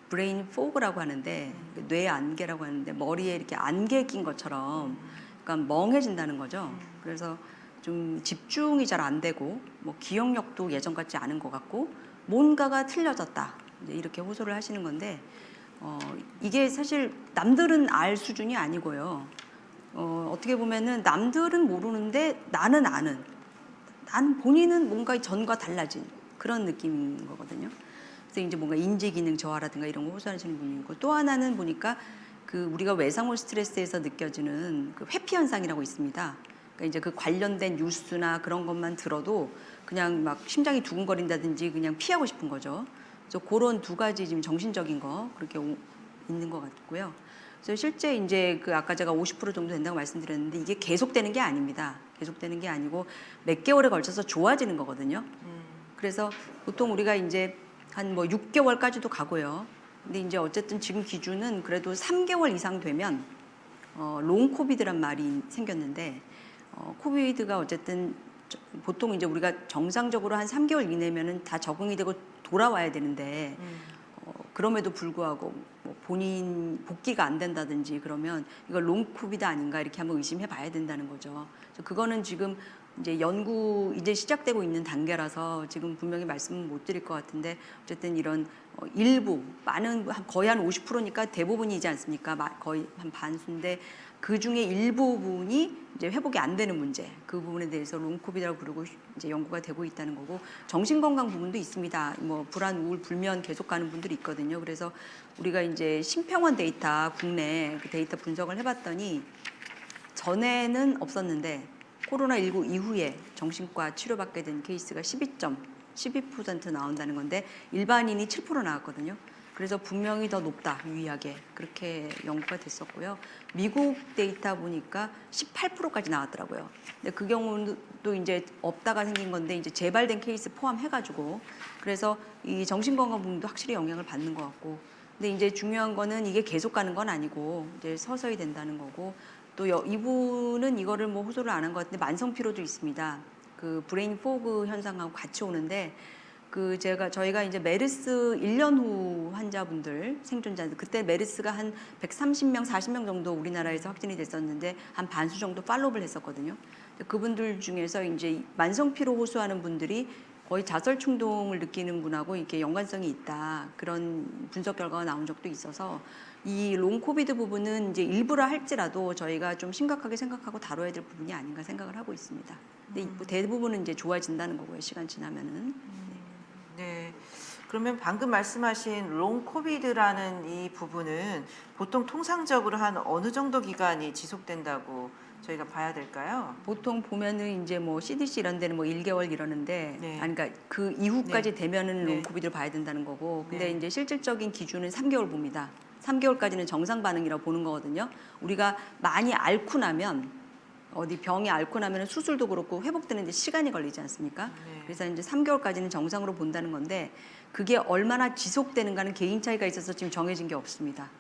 브레인 포그라고 하는데 뇌 안개라고 하는데 머리에 이렇게 안개 낀 것처럼 그러니까 멍해진다는 거죠. 그래서 좀 집중이 잘 안 되고 뭐 기억력도 예전 같지 않은 것 같고 뭔가가 틀려졌다 이제 이렇게 호소를 하시는 건데 이게 사실 남들은 알 수준이 아니고요. 어떻게 보면은 남들은 모르는데 나는 아는 난 본인은 뭔가 전과 달라진 그런 느낌인 거거든요. 그래서 이제 뭔가 인지 기능 저하라든가 이런 거 호소하시는 분이 있고 또 하나는 보니까 그 우리가 외상후 스트레스에서 느껴지는 그 회피 현상이라고 있습니다. 그러니까 이제 그 관련된 뉴스나 그런 것만 들어도 그냥 막 심장이 두근거린다든지 그냥 피하고 싶은 거죠. 그래서 그런 두 가지 지금 정신적인 거 그렇게 있는 것 같고요. 그래서 실제 이제 그 아까 제가 50% 정도 된다고 말씀드렸는데 이게 계속되는 게 아닙니다. 계속되는 게 아니고 몇 개월에 걸쳐서 좋아지는 거거든요. 그래서 보통 우리가 이제 한 뭐 6개월까지도 가고요. 근데 이제 어쨌든 지금 기준은 그래도 3개월 이상 되면 롱 코비드란 말이 생겼는데 코비드가 어쨌든 보통 이제 우리가 정상적으로 한 3개월 이내면은 다 적응이 되고 돌아와야 되는데 그럼에도 불구하고 뭐 본인 복귀가 안 된다든지 그러면 이거 롱 코비드 아닌가 이렇게 한번 의심해 봐야 된다는 거죠. 그래서 그거는 지금 이제 연구 이제 시작되고 있는 단계라서 지금 분명히 말씀은 못 드릴 것 같은데 어쨌든 이런 일부 많은 거의 한 50%니까 대부분이지 않습니까? 거의 한 반수인데 그 중에 일부분이 이제 회복이 안 되는 문제, 그 부분에 대해서 롱코비드라고 부르고 이제 연구가 되고 있다는 거고, 정신건강 부분도 있습니다. 뭐 불안, 우울, 불면 계속 가는 분들이 있거든요. 그래서 우리가 이제 심평원 데이터, 국내 그 데이터 분석을 해봤더니 전에는 없었는데 코로나19 이후에 정신과 치료받게 된 케이스가 12% 나온다는 건데 일반인이 7% 나왔거든요. 그래서 분명히 더 높다, 유의하게 그렇게 연구가 됐었고요. 미국 데이터 보니까 18%까지 나왔더라고요. 근데 그 경우도 이제 없다가 생긴 건데 이제 재발된 케이스 포함해가지고, 그래서 이 정신건강 부분도 확실히 영향을 받는 것 같고, 근데 이제 중요한 거는 이게 계속 가는 건 아니고 이제 서서히 된다는 거고, 또 이분은 이거를 뭐 호소를 안 한 것 같은데 만성 피로도 있습니다. 그 브레인 포그 현상하고 같이 오는데, 저희가 이제 메르스 1년 후 환자분들, 생존자들, 그때 메르스가 한 130명, 40명 정도 우리나라에서 확진이 됐었는데 한 반수 정도 팔로우를 했었거든요. 그분들 중에서 이제 만성 피로 호소하는 분들이 거의 자설 충동을 느끼는 분하고 이렇게 연관성이 있다, 그런 분석 결과가 나온 적도 있어서 이 롱 코비드 부분은 이제 일부라 할지라도 저희가 좀 심각하게 생각하고 다뤄야 될 부분이 아닌가 생각을 하고 있습니다. 근데 대부분은 이제 좋아진다는 거고요, 시간 지나면은.
네. 그러면 방금 말씀하신 롱 코비드라는 이 부분은 보통 통상적으로 한 어느 정도 기간이 지속된다고 저희가 봐야 될까요?
보통 보면은 이제 뭐 CDC 이런 데는 뭐 1개월 이러는데,
네.
아니, 그러니까 그 이후까지
네.
되면은
네.
롱 코비드를 봐야 된다는 거고, 근데
네.
이제 실질적인 기준은 3개월 봅니다. 3개월까지는 정상 반응이라고 보는 거거든요. 우리가 많이 앓고 나면, 어디 병이 앓고 나면 수술도 그렇고 회복되는데 시간이 걸리지 않습니까?
네.
그래서 이제 3개월까지는 정상으로 본다는 건데, 그게 얼마나 지속되는가는 개인 차이가 있어서 지금 정해진 게 없습니다.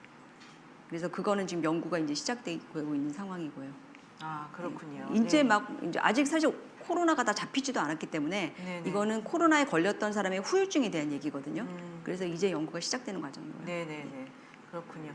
그래서 그거는 지금 연구가 이제 시작되고 있는 상황이고요.
아, 그렇군요.
이제
네.
막 이제 아직 사실 코로나가 다 잡히지도 않았기 때문에
네네.
이거는 코로나에 걸렸던 사람의 후유증에 대한 얘기거든요.
음.
그래서 이제 연구가 시작되는 과정이고요.
네네네. 그렇군요.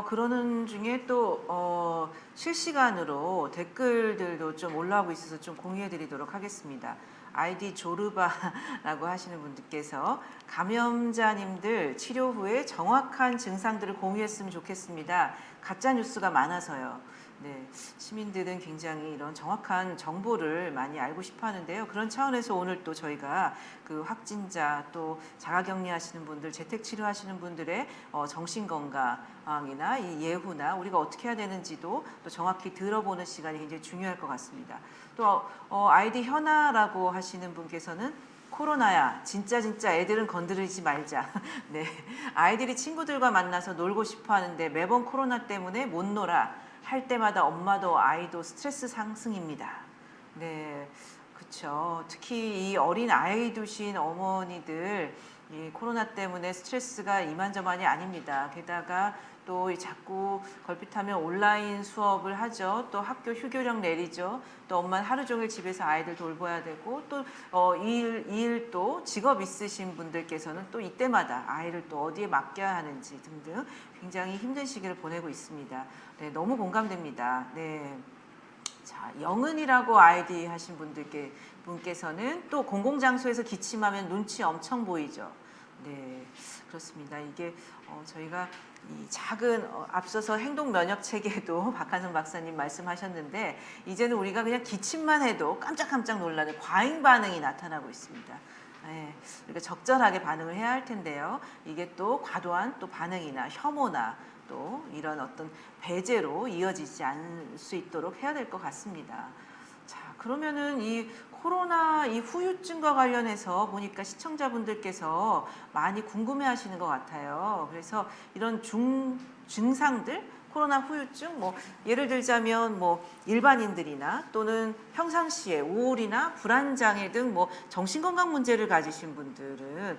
그러는 중에 또 실시간으로 댓글들도 좀 올라오고 있어서 좀 공유해 드리도록 하겠습니다. 아이디 조르바라고 하시는 분들께서 감염자님들 치료 후에 정확한 증상들을 공유했으면 좋겠습니다. 가짜 뉴스가 많아서요. 네, 시민들은 굉장히 이런 정확한 정보를 많이 알고 싶어 하는데요. 그런 차원에서 오늘 또 저희가 그 확진자, 또 자가격리하시는 분들, 재택치료하시는 분들의 정신건강이나 이 예후나 우리가 어떻게 해야 되는지도 또 정확히 들어보는 시간이 굉장히 중요할 것 같습니다. 또 아이디 현아라고 하시는 분께서는 코로나야 진짜 애들은 건드리지 말자. 네, 아이들이 친구들과 만나서 놀고 싶어 하는데 매번 코로나 때문에 못 놀아. 할 때마다 엄마도 아이도 스트레스 상승입니다. 네, 그렇죠. 특히 이 어린 아이 두신 어머니들 이 코로나 때문에 스트레스가 이만저만이 아닙니다. 게다가 또 자꾸 걸핏하면 온라인 수업을 하죠. 또 학교 휴교령 내리죠. 또 엄마는 하루 종일 집에서 아이들 돌봐야 되고, 또 일 또 직업 있으신 분들께서는 또 이때마다 아이를 또 어디에 맡겨야 하는지 등등 굉장히 힘든 시기를 보내고 있습니다. 네, 너무 공감됩니다. 네. 자, 영은이라고 아이디 하신 분께서는 또 공공장소에서 기침하면 눈치 엄청 보이죠. 네, 그렇습니다. 이게 저희가 이 작은 앞서서 행동 면역 체계도 박한성 박사님 말씀하셨는데, 이제는 우리가 그냥 기침만 해도 깜짝깜짝 놀라는 과잉 반응이 나타나고 있습니다. 네, 우리가 적절하게 반응을 해야 할 텐데요. 이게 또 과도한 또 반응이나 혐오나 또 이런 어떤 배제로 이어지지 않을 수 있도록 해야 될 것 같습니다. 자, 그러면은 이 코로나 이 후유증과 관련해서 보니까 시청자분들께서 많이 궁금해하시는 것 같아요. 그래서 이런 증상들, 코로나 후유증, 뭐 예를 들자면 뭐 일반인들이나 또는 평상시에 우울이나 불안 장애 등 뭐 정신건강 문제를 가지신 분들은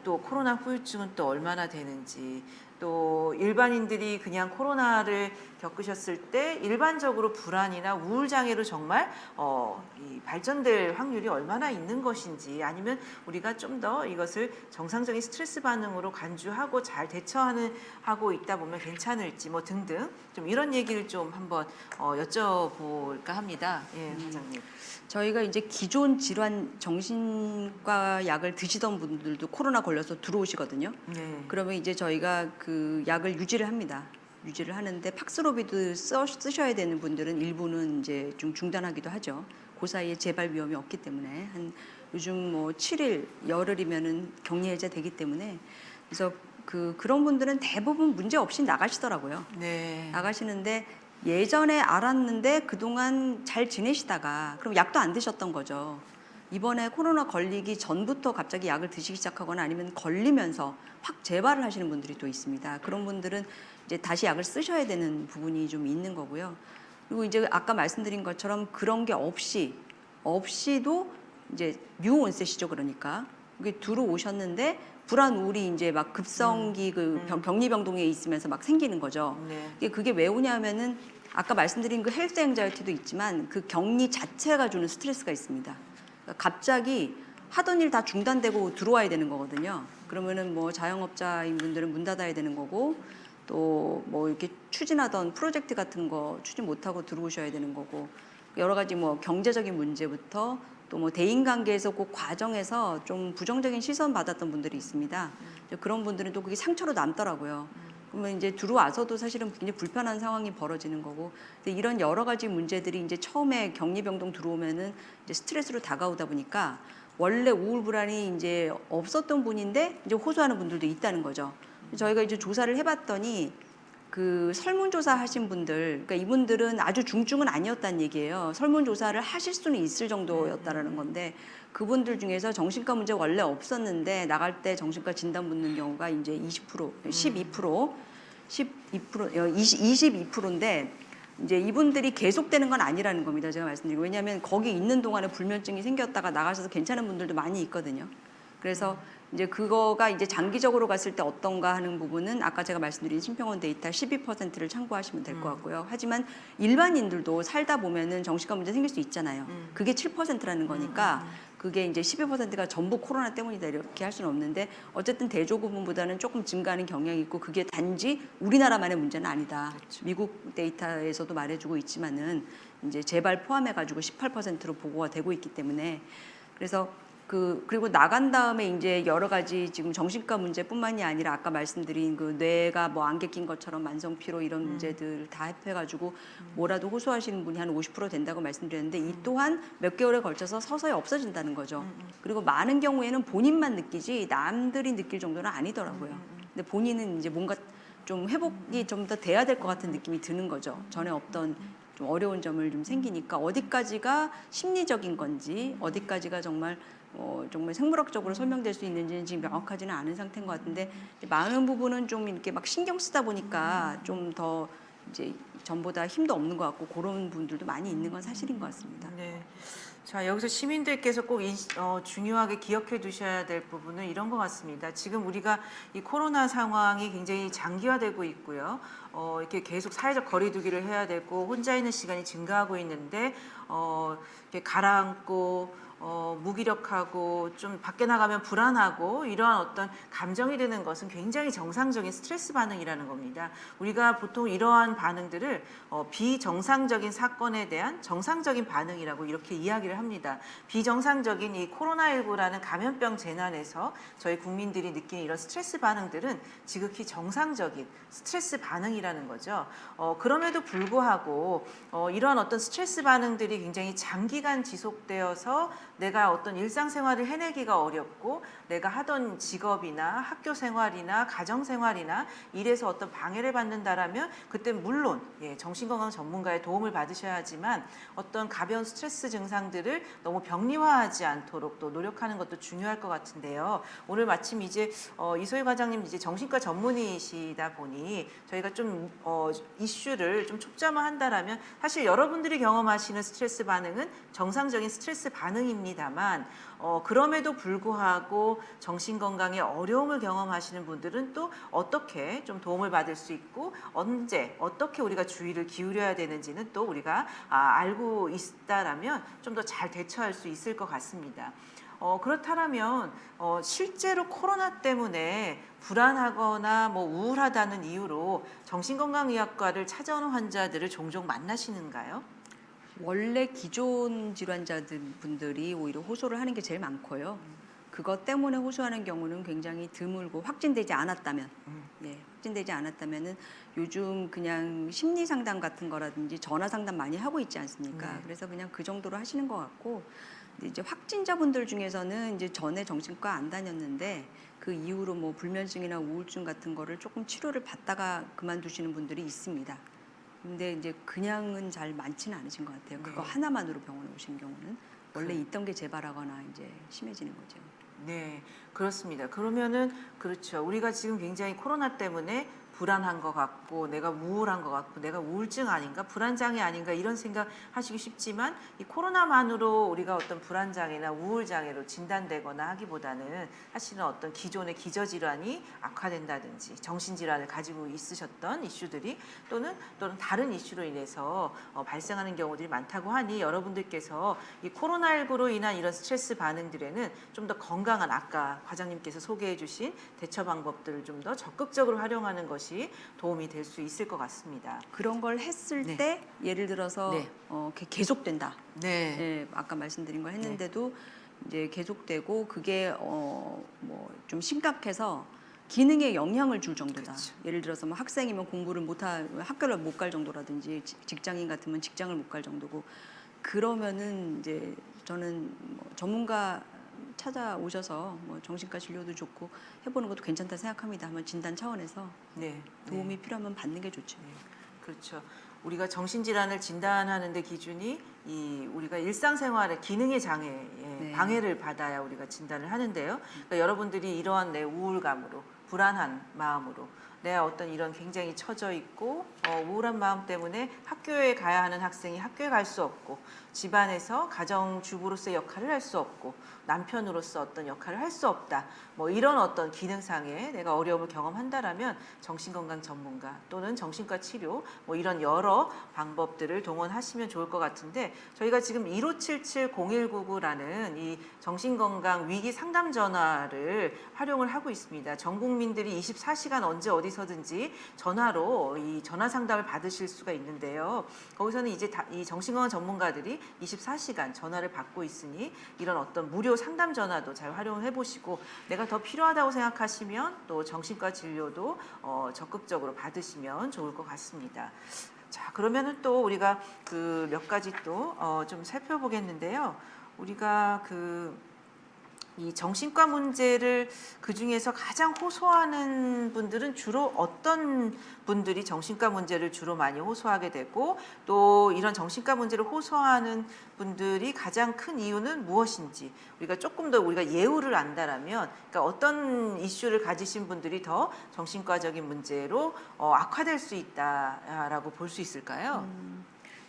또 코로나 후유증은 또 얼마나 되는지 또 일반인들이 그냥 코로나를 겪으셨을 때 일반적으로 불안이나 우울 장애로 정말 이 발전될 확률이 얼마나 있는 것인지, 아니면 우리가 좀 더 이것을 정상적인 스트레스 반응으로 간주하고 잘 대처하고 있다 보면 괜찮을지 뭐 등등 좀 이런 얘기를 좀 한번 여쭤볼까 합니다. 예, 원장님.
저희가 이제 기존 질환 정신과 약을 드시던 분들도 코로나 걸려서 들어오시거든요.
네.
그러면 이제 저희가 그 약을 유지를 합니다. 유지를 하는데 팍스로비드 쓰셔야 되는 분들은 일부는 이제 좀 중단하기도 하죠. 그 사이에 재발 위험이 없기 때문에 한 요즘 뭐 7일 열흘이면은 격리 해제 되기 때문에 그래서 그런 분들은 대부분 문제 없이 나가시더라고요.
네.
나가시는데 예전에 알았는데 그동안 잘 지내시다가 그럼 약도 안 드셨던 거죠. 이번에 코로나 걸리기 전부터 갑자기 약을 드시기 시작하거나 아니면 걸리면서 확 재발을 하시는 분들이 또 있습니다. 그런 분들은 이제 다시 약을 쓰셔야 되는 부분이 좀 있는 거고요. 그리고 이제 아까 말씀드린 것처럼 그런 게 없이도 이제 뉴 온셋이죠. 그러니까 이게 들어오셨는데 불안 우울이 이제 막 급성기 격리병동에 있으면서 막 생기는 거죠.
네.
그게 왜 오냐면은 아까 말씀드린 그 헬스 앵자이티도 있지만 그 격리 자체가 주는 스트레스가 있습니다. 그러니까 갑자기 하던 일 다 중단되고 들어와야 되는 거거든요. 그러면은 뭐 자영업자인 분들은 문 닫아야 되는 거고, 또 뭐 이렇게 추진하던 프로젝트 같은 거 추진 못하고 들어오셔야 되는 거고, 여러 가지 뭐 경제적인 문제부터 또 뭐 대인관계에서 그 과정에서 좀 부정적인 시선 받았던 분들이 있습니다. 그런 분들은 또 그게 상처로 남더라고요. 그러면 이제 들어와서도 사실은 굉장히 불편한 상황이 벌어지는 거고, 근데 이런 여러 가지 문제들이 이제 처음에 격리병동 들어오면은 이제 스트레스로 다가오다 보니까 원래 우울 불안이 이제 없었던 분인데 이제 호소하는 분들도 있다는 거죠. 저희가 이제 조사를 해봤더니 그 설문조사 하신 분들, 그러니까 이분들은 아주 중증은 아니었다는 얘기예요. 설문조사를 하실 수는 있을 정도였다라는 건데, 그분들 중에서 정신과 문제가 원래 없었는데 나갈 때 정신과 진단 붙는 경우가 이제 20%, 22%인데 이제 이분들이 계속되는 건 아니라는 겁니다. 제가 말씀드리고, 왜냐하면 거기 있는 동안에 불면증이 생겼다가 나가셔서 괜찮은 분들도 많이 있거든요. 그래서 이제 그거가 이제 장기적으로 갔을 때 어떤가 하는 부분은 아까 제가 말씀드린 심평원 데이터 12%를 참고하시면 될 것 같고요. 하지만 일반인들도 살다 보면은 정신과 문제 생길 수 있잖아요. 그게 7%라는 거니까 그게 이제 12%가 전부 코로나 때문이다 이렇게 할 수는 없는데, 어쨌든 대조부분보다는 조금 증가하는 경향이 있고, 그게 단지 우리나라만의 문제는 아니다.
그렇죠.
미국 데이터에서도 말해주고 있지만은 이제 재발 포함해가지고 18%로 보고가 되고 있기 때문에, 그래서 그리고 나간 다음에 이제 여러 가지 지금 정신과 문제뿐만이 아니라 아까 말씀드린 그 뇌가 뭐 안개 낀 것처럼 만성 피로 이런 문제들 다 합해가지고 뭐라도 호소하시는 분이 한 50% 된다고 말씀드렸는데, 이 또한 몇 개월에 걸쳐서 서서히 없어진다는 거죠. 그리고 많은 경우에는 본인만 느끼지 남들이 느낄 정도는 아니더라고요. 근데 본인은 이제 뭔가 좀 회복이 좀 더 돼야 될 것 같은 느낌이 드는 거죠. 전에 없던 좀 어려운 점을 좀 생기니까 어디까지가 심리적인 건지, 어디까지가 정말 생물학적으로 설명될 수 있는지는 지금 명확하지는 않은 상태인 것 같은데, 많은 부분은 좀 이렇게 막 신경 쓰다 보니까 좀 더 이제 전보다 힘도 없는 것 같고, 그런 분들도 많이 있는 건 사실인 것 같습니다.
네. 자, 여기서 시민들께서 꼭 중요하게 기억해 두셔야 될 부분은 이런 것 같습니다. 지금 우리가 이 코로나 상황이 굉장히 장기화되고 있고요. 이렇게 계속 사회적 거리두기를 해야 되고 혼자 있는 시간이 증가하고 있는데 이렇게 가라앉고 무기력하고 좀 밖에 나가면 불안하고 이러한 어떤 감정이 드는 것은 굉장히 정상적인 스트레스 반응이라는 겁니다. 우리가 보통 이러한 반응들을 비정상적인 사건에 대한 정상적인 반응이라고 이렇게 이야기를 합니다. 비정상적인 이 코로나19라는 감염병 재난에서 저희 국민들이 느끼는 이런 스트레스 반응들은 지극히 정상적인 스트레스 반응이라는 거죠. 그럼에도 불구하고 이러한 어떤 스트레스 반응들이 굉장히 장기간 지속되어서 내가 어떤 일상생활을 해내기가 어렵고, 내가 하던 직업이나 학교 생활이나 가정 생활이나 일에서 어떤 방해를 받는다라면 그때 물론 정신건강 전문가의 도움을 받으셔야 하지만, 어떤 가벼운 스트레스 증상들을 너무 병리화하지 않도록 또 노력하는 것도 중요할 것 같은데요. 오늘 마침 이제 이소희 과장님 이제 정신과 전문의시다 보니 저희가 좀 이슈를 좀 촉점화한다라면, 사실 여러분들이 경험하시는 스트레스 반응은 정상적인 스트레스 반응입니다. 상황입니다만 그럼에도 불구하고 정신건강에 어려움을 경험하시는 분들은 또 어떻게 좀 도움을 받을 수 있고 언제 어떻게 우리가 주의를 기울여야 되는지는 또 우리가 알고 있다라면 좀 더 잘 대처할 수 있을 것 같습니다. 그렇다면 실제로 코로나 때문에 불안하거나 뭐 우울하다는 이유로 정신건강의학과를 찾아오는 환자들을 종종 만나시는가요?
원래 기존 질환자들 분들이 오히려 호소를 하는 게 제일 많고요. 그것 때문에 호소하는 경우는 굉장히 드물고 확진되지 않았다면, 확진되지 않았다면은 요즘 그냥 심리 상담 같은 거라든지 전화 상담 많이 하고 있지 않습니까?
네.
그래서 그냥 그 정도로 하시는 것 같고, 근데 이제 확진자분들 중에서는 이제 전에 정신과 안 다녔는데 그 이후로 뭐 불면증이나 우울증 같은 거를 조금 치료를 받다가 그만두시는 분들이 있습니다. 근데 이제 그냥은 잘 많지는 않으신 것 같아요. 그거
네.
하나만으로 병원에 오신 경우는 원래
그-
있던 게 재발하거나 이제 심해지는 거죠.
네, 그렇습니다. 그러면은 그렇죠. 우리가 지금 굉장히 코로나 때문에 불안한 것 같고 내가 우울한 것 같고 내가 우울증 아닌가 불안장애 아닌가 이런 생각 하시기 쉽지만 이 코로나만으로 우리가 어떤 불안장애나 우울장애로 진단되거나 하기보다는 사실은 어떤 기존의 기저질환이 악화된다든지 정신질환을 가지고 있으셨던 이슈들이 또는 다른 이슈로 인해서 발생하는 경우들이 많다고 하니 여러분들께서 이 코로나19로 인한 이런 스트레스 반응들에는 좀 더 건강한 아까 과장님께서 소개해 주신 대처 방법들을 좀 더 적극적으로 활용하는 것이 도움이 될 수 있을 것 같습니다.
그런 걸 했을
네.
때 예를 들어서
네.
계속된다.
네.
예, 아까 말씀드린 걸 했는데도 이제 계속되고 그게 뭐 좀 심각해서 기능에 영향을 줄 정도다.
그렇죠.
예를 들어서 뭐 학생이면 공부를 학교를 못 갈 정도라든지 직장인 같으면 직장을 못 갈 정도고 그러면은 이제 저는 뭐 전문가 찾아오셔서 뭐 정신과 진료도 좋고 해보는 것도 괜찮다 생각합니다. 한번 진단 차원에서
네.
도움이 필요하면 받는 게 좋죠.
그렇죠. 우리가 정신질환을 진단하는 데 기준이 이 우리가 일상생활의 기능의 장애에
네.
방해를 받아야 우리가 진단을 하는데요. 그러니까 여러분들이 이러한 내 우울감으로 불안한 마음으로 내 어떤 이런 굉장히 처져 있고 우울한 마음 때문에 학교에 가야 하는 학생이 학교에 갈 수 없고 집안에서 가정주부로서의 역할을 할 수 없고 남편으로서 어떤 역할을 할 수 없다. 뭐 이런 어떤 기능상에 내가 어려움을 경험한다라면 정신건강 전문가 또는 정신과 치료 뭐 이런 여러 방법들을 동원하시면 좋을 것 같은데 저희가 지금 1577-0199라는 이 정신건강 위기 상담 전화를 활용을 하고 있습니다. 전 국민들이 24시간 언제 어디서든지 전화로 이 전화 상담을 받으실 수가 있는데요. 거기서는 이제 이 정신건강 전문가들이 24시간 전화를 받고 있으니 이런 어떤 무료 상담 전화도 잘 활용을 해보시고 내가 더 필요하다고 생각하시면 또 정신과 진료도 적극적으로 받으시면 좋을 것 같습니다. 자, 그러면은 또 우리가 그 몇 가지 또 좀 살펴보겠는데요. 우리가 이 정신과 문제를 그 중에서 가장 호소하는 분들은 주로 어떤 분들이 정신과 문제를 주로 많이 호소하게 되고 또 이런 정신과 문제를 호소하는 분들이 가장 큰 이유는 무엇인지 우리가 조금 더 우리가 예후를 안다라면 그러니까 어떤 이슈를 가지신 분들이 더 정신과적인 문제로 악화될 수 있다라고 볼 수 있을까요?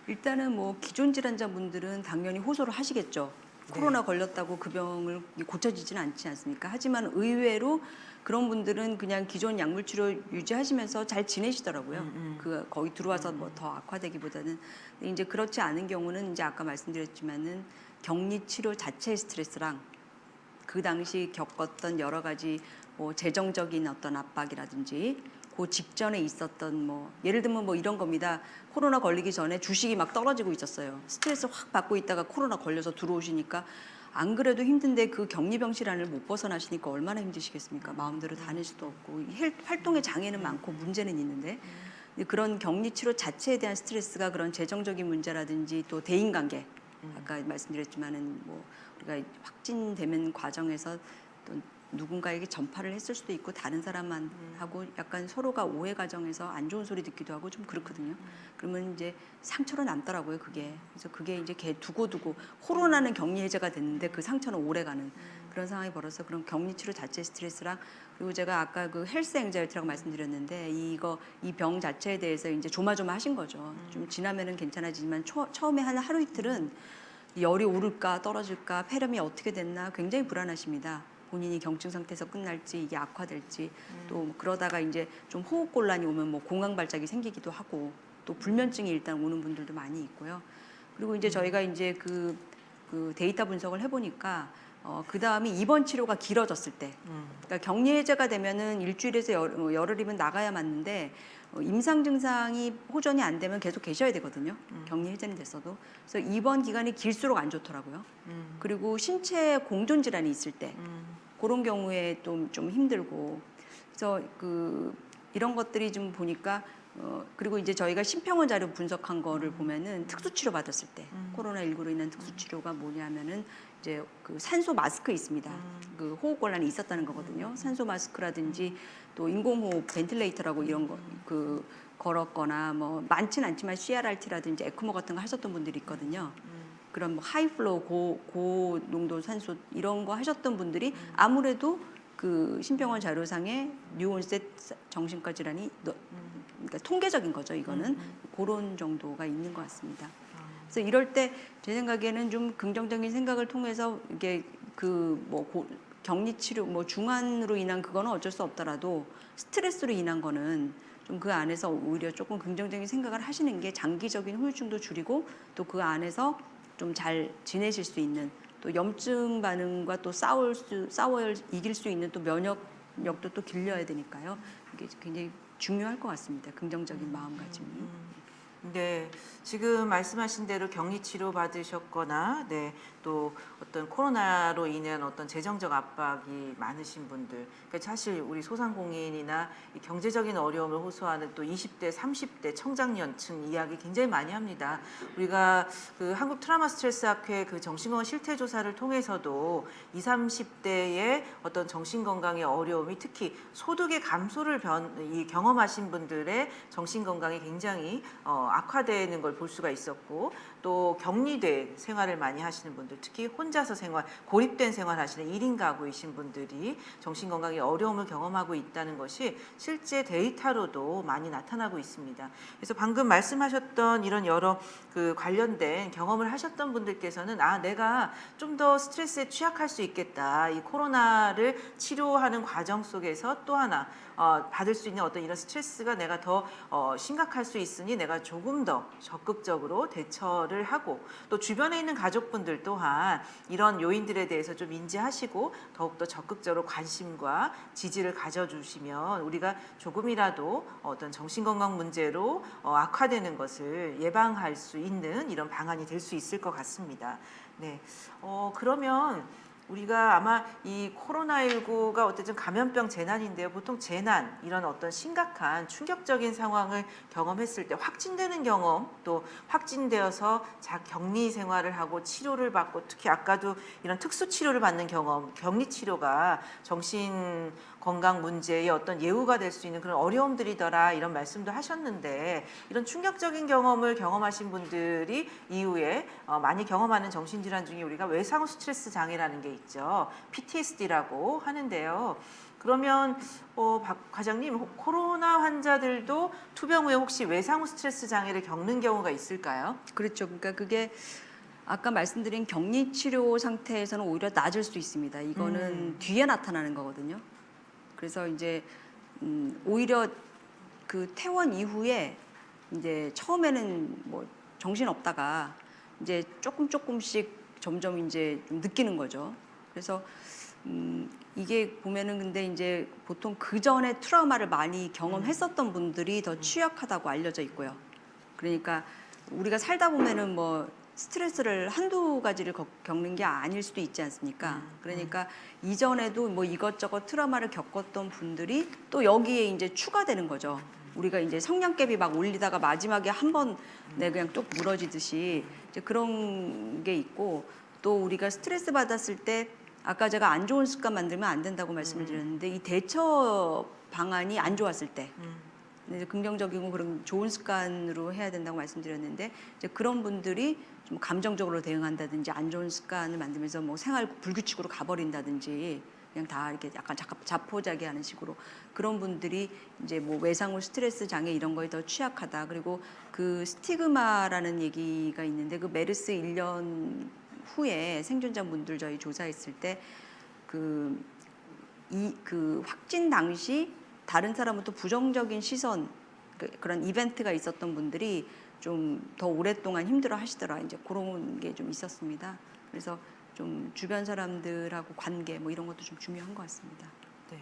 일단은 뭐 기존 질환자분들은 당연히 호소를 하시겠죠.
네.
코로나 걸렸다고 그 병을 고쳐지지는 않지 않습니까? 하지만 의외로 그런 분들은 그냥 기존 약물 치료 유지하시면서 잘 지내시더라고요. 그 거기 들어와서 뭐 더 악화되기보다는. 근데 이제 그렇지 않은 경우는 이제 아까 말씀드렸지만은 격리 치료 자체의 스트레스랑 그 당시 겪었던 여러 가지 뭐 재정적인 어떤 압박이라든지 그 직전에 있었던 뭐 예를 들면 뭐 이런 겁니다. 코로나 걸리기 전에 주식이 막 떨어지고 있었어요. 스트레스 확 받고 있다가 코로나 걸려서 들어오시니까 안 그래도 힘든데 그 격리병실 안을 못 벗어나시니까 얼마나 힘드시겠습니까? 마음대로 다닐 수도 없고 활동의 장애는 많고 문제는 있는데 그런 격리 치료 자체에 대한 스트레스가 그런 재정적인 문제라든지 또 대인관계 아까 말씀드렸지만은 뭐 우리가 확진되는 과정에서 또 누군가에게 전파를 했을 수도 있고 다른 사람하고 약간 서로가 오해 과정에서 안 좋은 소리 듣기도 하고 좀 그렇거든요. 그러면 이제 상처로 남더라고요, 그게. 그래서 그게 이제 두고두고 코로나는 격리 해제가 됐는데 그 상처는 오래가는 그런 상황이 벌어서 그런 격리 치료 자체 스트레스랑 그리고 제가 아까 그 헬스 앵자이티라고 말씀드렸는데 이 병 자체에 대해서 이제 조마조마하신 거죠. 좀 지나면은 괜찮아지지만 처음에 한 하루 이틀은 열이 오를까 떨어질까 폐렴이 어떻게 됐나 굉장히 불안하십니다. 본인이 경증 상태에서 끝날지 이게 악화될지 또 그러다가 이제 좀 호흡곤란이 오면 뭐 공황 발작이 생기기도 하고 또 불면증이 일단 오는 분들도 많이 있고요. 그리고 이제 저희가 이제 그 데이터 분석을 해보니까 그 다음이 입원 치료가 길어졌을 때, 그러니까 격리 해제가 되면은 일주일에서 열흘이면 나가야 맞는데 임상 증상이 호전이 안 되면 계속 계셔야 되거든요. 격리 해제는 됐어도. 그래서 입원 기간이 길수록 안 좋더라고요. 그리고 신체 공존 질환이 있을 때 그런 경우에 좀 힘들고 그래서 이런 것들이 좀 보니까 그리고 이제 저희가 심평원 자료 분석한 거를 보면은 특수 치료 받았을 때 코로나19로 인한 특수 치료가 뭐냐면은 이제 그 산소 마스크 있습니다. 그 호흡곤란이 있었다는 거거든요. 산소 마스크라든지 또 인공호흡 벤틸레이터라고 이런 거 걸었거나 뭐 많지는 않지만 CRRT라든지 에크모 같은 거 하셨던 분들이 있거든요. 그런 뭐 하이플로우 고농도 산소 이런 거 하셨던 분들이 아무래도 그 심평원 자료상에 뉴온셋 정신과 질환이 그러니까 통계적인 거죠. 이거는 그런 정도가 있는 것 같습니다. 그래서 이럴 때 제 생각에는 좀 긍정적인 생각을 통해서 이게 격리 치료 뭐 중환으로 인한 그거는 어쩔 수 없더라도 스트레스로 인한 거는 좀 그 안에서 오히려 조금 긍정적인 생각을 하시는 게 장기적인 후유증도 줄이고 또 그 안에서 좀 잘 지내실 수 있는 또 염증 반응과 또 싸워야 이길 수 있는 또 면역력도 또 길려야 되니까요. 이게 굉장히 중요할 것 같습니다. 긍정적인 마음가짐이.
네, 지금 말씀하신 대로 격리 치료 받으셨거나, 네, 또 어떤 코로나로 인한 어떤 재정적 압박이 많으신 분들, 그러니까 사실 우리 소상공인이나 이 경제적인 어려움을 호소하는 또 20대, 30대 청장년층 이야기 굉장히 많이 합니다. 우리가 그 한국 트라우마 스트레스 학회 그 정신건강 실태 조사를 통해서도 20, 30대의 어떤 정신건강의 어려움이 특히 소득의 감소를 경험하신 분들의 정신건강이 굉장히 악화되는 걸 볼 수가 있었고 또 격리된 생활을 많이 하시는 분들 특히 혼자서 생활, 고립된 생활 하시는 1인 가구이신 분들이 정신건강에 어려움을 경험하고 있다는 것이 실제 데이터로도 많이 나타나고 있습니다. 그래서 방금 말씀하셨던 이런 여러 그 관련된 경험을 하셨던 분들께서는 내가 좀 더 스트레스에 취약할 수 있겠다. 이 코로나를 치료하는 과정 속에서 또 하나 받을 수 있는 어떤 이런 스트레스가 내가 더 심각할 수 있으니 내가 조금 더 적극적으로 대처를 하고 또 주변에 있는 가족분들 또한 이런 요인들에 대해서 좀 인지하시고 더욱더 적극적으로 관심과 지지를 가져주시면 우리가 조금이라도 어떤 정신건강 문제로 악화되는 것을 예방할 수 있는 이런 방안이 될 수 있을 것 같습니다. 네, 그러면 우리가 아마 이 코로나19가 어쨌든 감염병 재난인데요. 보통 재난, 이런 어떤 심각한 충격적인 상황을 경험했을 때 확진되는 경험, 또 확진되어서 격리 생활을 하고 치료를 받고 특히 아까도 이런 특수 치료를 받는 경험, 격리 치료가 정신 건강 문제의 어떤 예우가 될 수 있는 그런 어려움들이더라 이런 말씀도 하셨는데 이런 충격적인 경험을 경험하신 분들이 이후에 많이 경험하는 정신질환 중에 우리가 외상후 스트레스 장애라는 게 있죠. PTSD라고 하는데요. 그러면 박 과장님 코로나 환자들도 투병 후에 혹시 외상후 스트레스 장애를 겪는 경우가 있을까요?
그렇죠. 그러니까 그게 아까 말씀드린 격리 치료 상태에서는 오히려 낮을 수 있습니다. 이거는 뒤에 나타나는 거거든요. 그래서 이제 오히려 그 퇴원 이후에 이제 처음에는 뭐 정신 없다가 이제 조금씩 점점 이제 좀 느끼는 거죠. 그래서 이게 보면은 근데 이제 보통 그 전에 트라우마를 많이 경험했었던 분들이 더 취약하다고 알려져 있고요. 그러니까 우리가 살다 보면은 뭐 스트레스를 한두 가지를 겪는 게 아닐 수도 있지 않습니까? 그러니까 이전에도 뭐 이것저것 트라우마를 겪었던 분들이 또 여기에 이제 추가되는 거죠. 우리가 이제 성냥개비 막 올리다가 마지막에 한 번 그냥 뚝 무너지듯이 이제 그런 게 있고 또 우리가 스트레스 받았을 때 아까 제가 안 좋은 습관 만들면 안 된다고 말씀을 드렸는데 이 대처 방안이 안 좋았을 때 이제 긍정적이고 그런 좋은 습관으로 해야 된다고 말씀드렸는데 이제 그런 분들이 좀 감정적으로 대응한다든지 안 좋은 습관을 만들면서 뭐 생활 불규칙으로 가버린다든지 그냥 다 이렇게 약간 자포자기하는 식으로 그런 분들이 이제 뭐 외상후 스트레스 장애 이런 거에 더 취약하다. 그리고 그 스티그마라는 얘기가 있는데 그 메르스 1년 후에 생존자분들 저희 조사했을 때 그 확진 당시 다른 사람부터 부정적인 시선 그런 이벤트가 있었던 분들이 좀 더 오랫동안 힘들어 하시더라. 이제 그런 게 좀 있었습니다. 그래서 좀 주변 사람들하고 관계 뭐 이런 것도 좀 중요한 것 같습니다.
네.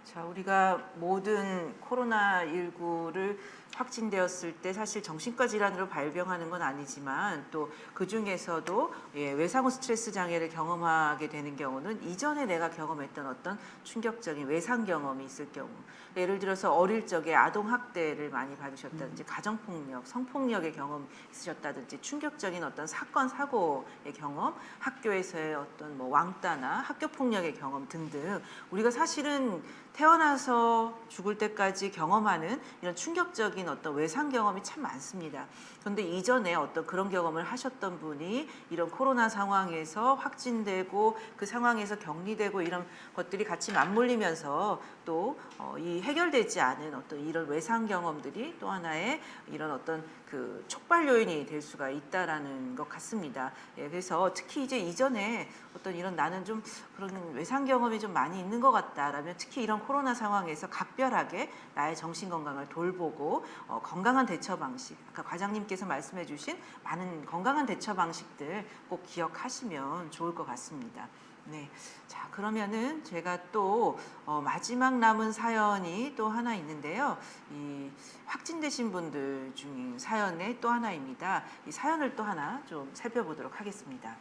자, 우리가 모든 코로나19를 확진되었을 때 사실 정신과 질환으로 발병하는 건 아니지만 또 그 중에서도 외상후 스트레스 장애를 경험하게 되는 경우는 이전에 내가 경험했던 어떤 충격적인 외상 경험이 있을 경우, 예를 들어서 어릴 적에 아동 학대를 많이 받으셨다든지 가정폭력, 성폭력의 경험 있으셨다든지 충격적인 어떤 사건 사고의 경험, 학교에서의 어떤 뭐 왕따나 학교 폭력의 경험 등등 우리가 사실은 태어나서 죽을 때까지 경험하는 이런 충격적인 어떤 외상 경험이 참 많습니다. 그런데 이전에 어떤 그런 경험을 하셨던 분이 이런 코로나 상황에서 확진되고 그 상황에서 격리되고 이런 것들이 같이 맞물리면서 또 이 해결되지 않은 어떤 이런 외상 경험들이 또 하나의 이런 어떤 그 촉발 요인이 될 수가 있다라는 것 같습니다. 그래서 특히 이제 이전에 어떤 이런 나는 좀 그런 외상 경험이 좀 많이 있는 것 같다라면 특히 이런 코로나 상황에서 각별하게 나의 정신 건강을 돌보고 건강한 대처 방식, 아까 과장님께서 말씀해주신 많은 건강한 대처 방식들 꼭 기억하시면 좋을 것 같습니다. 네, 자 그러면은 제가 또 마지막 남은 사연이 또 하나 있는데요. 이 확진되신 분들 중에 사연의 또 하나입니다. 이 사연을 또 하나 좀 살펴보도록 하겠습니다.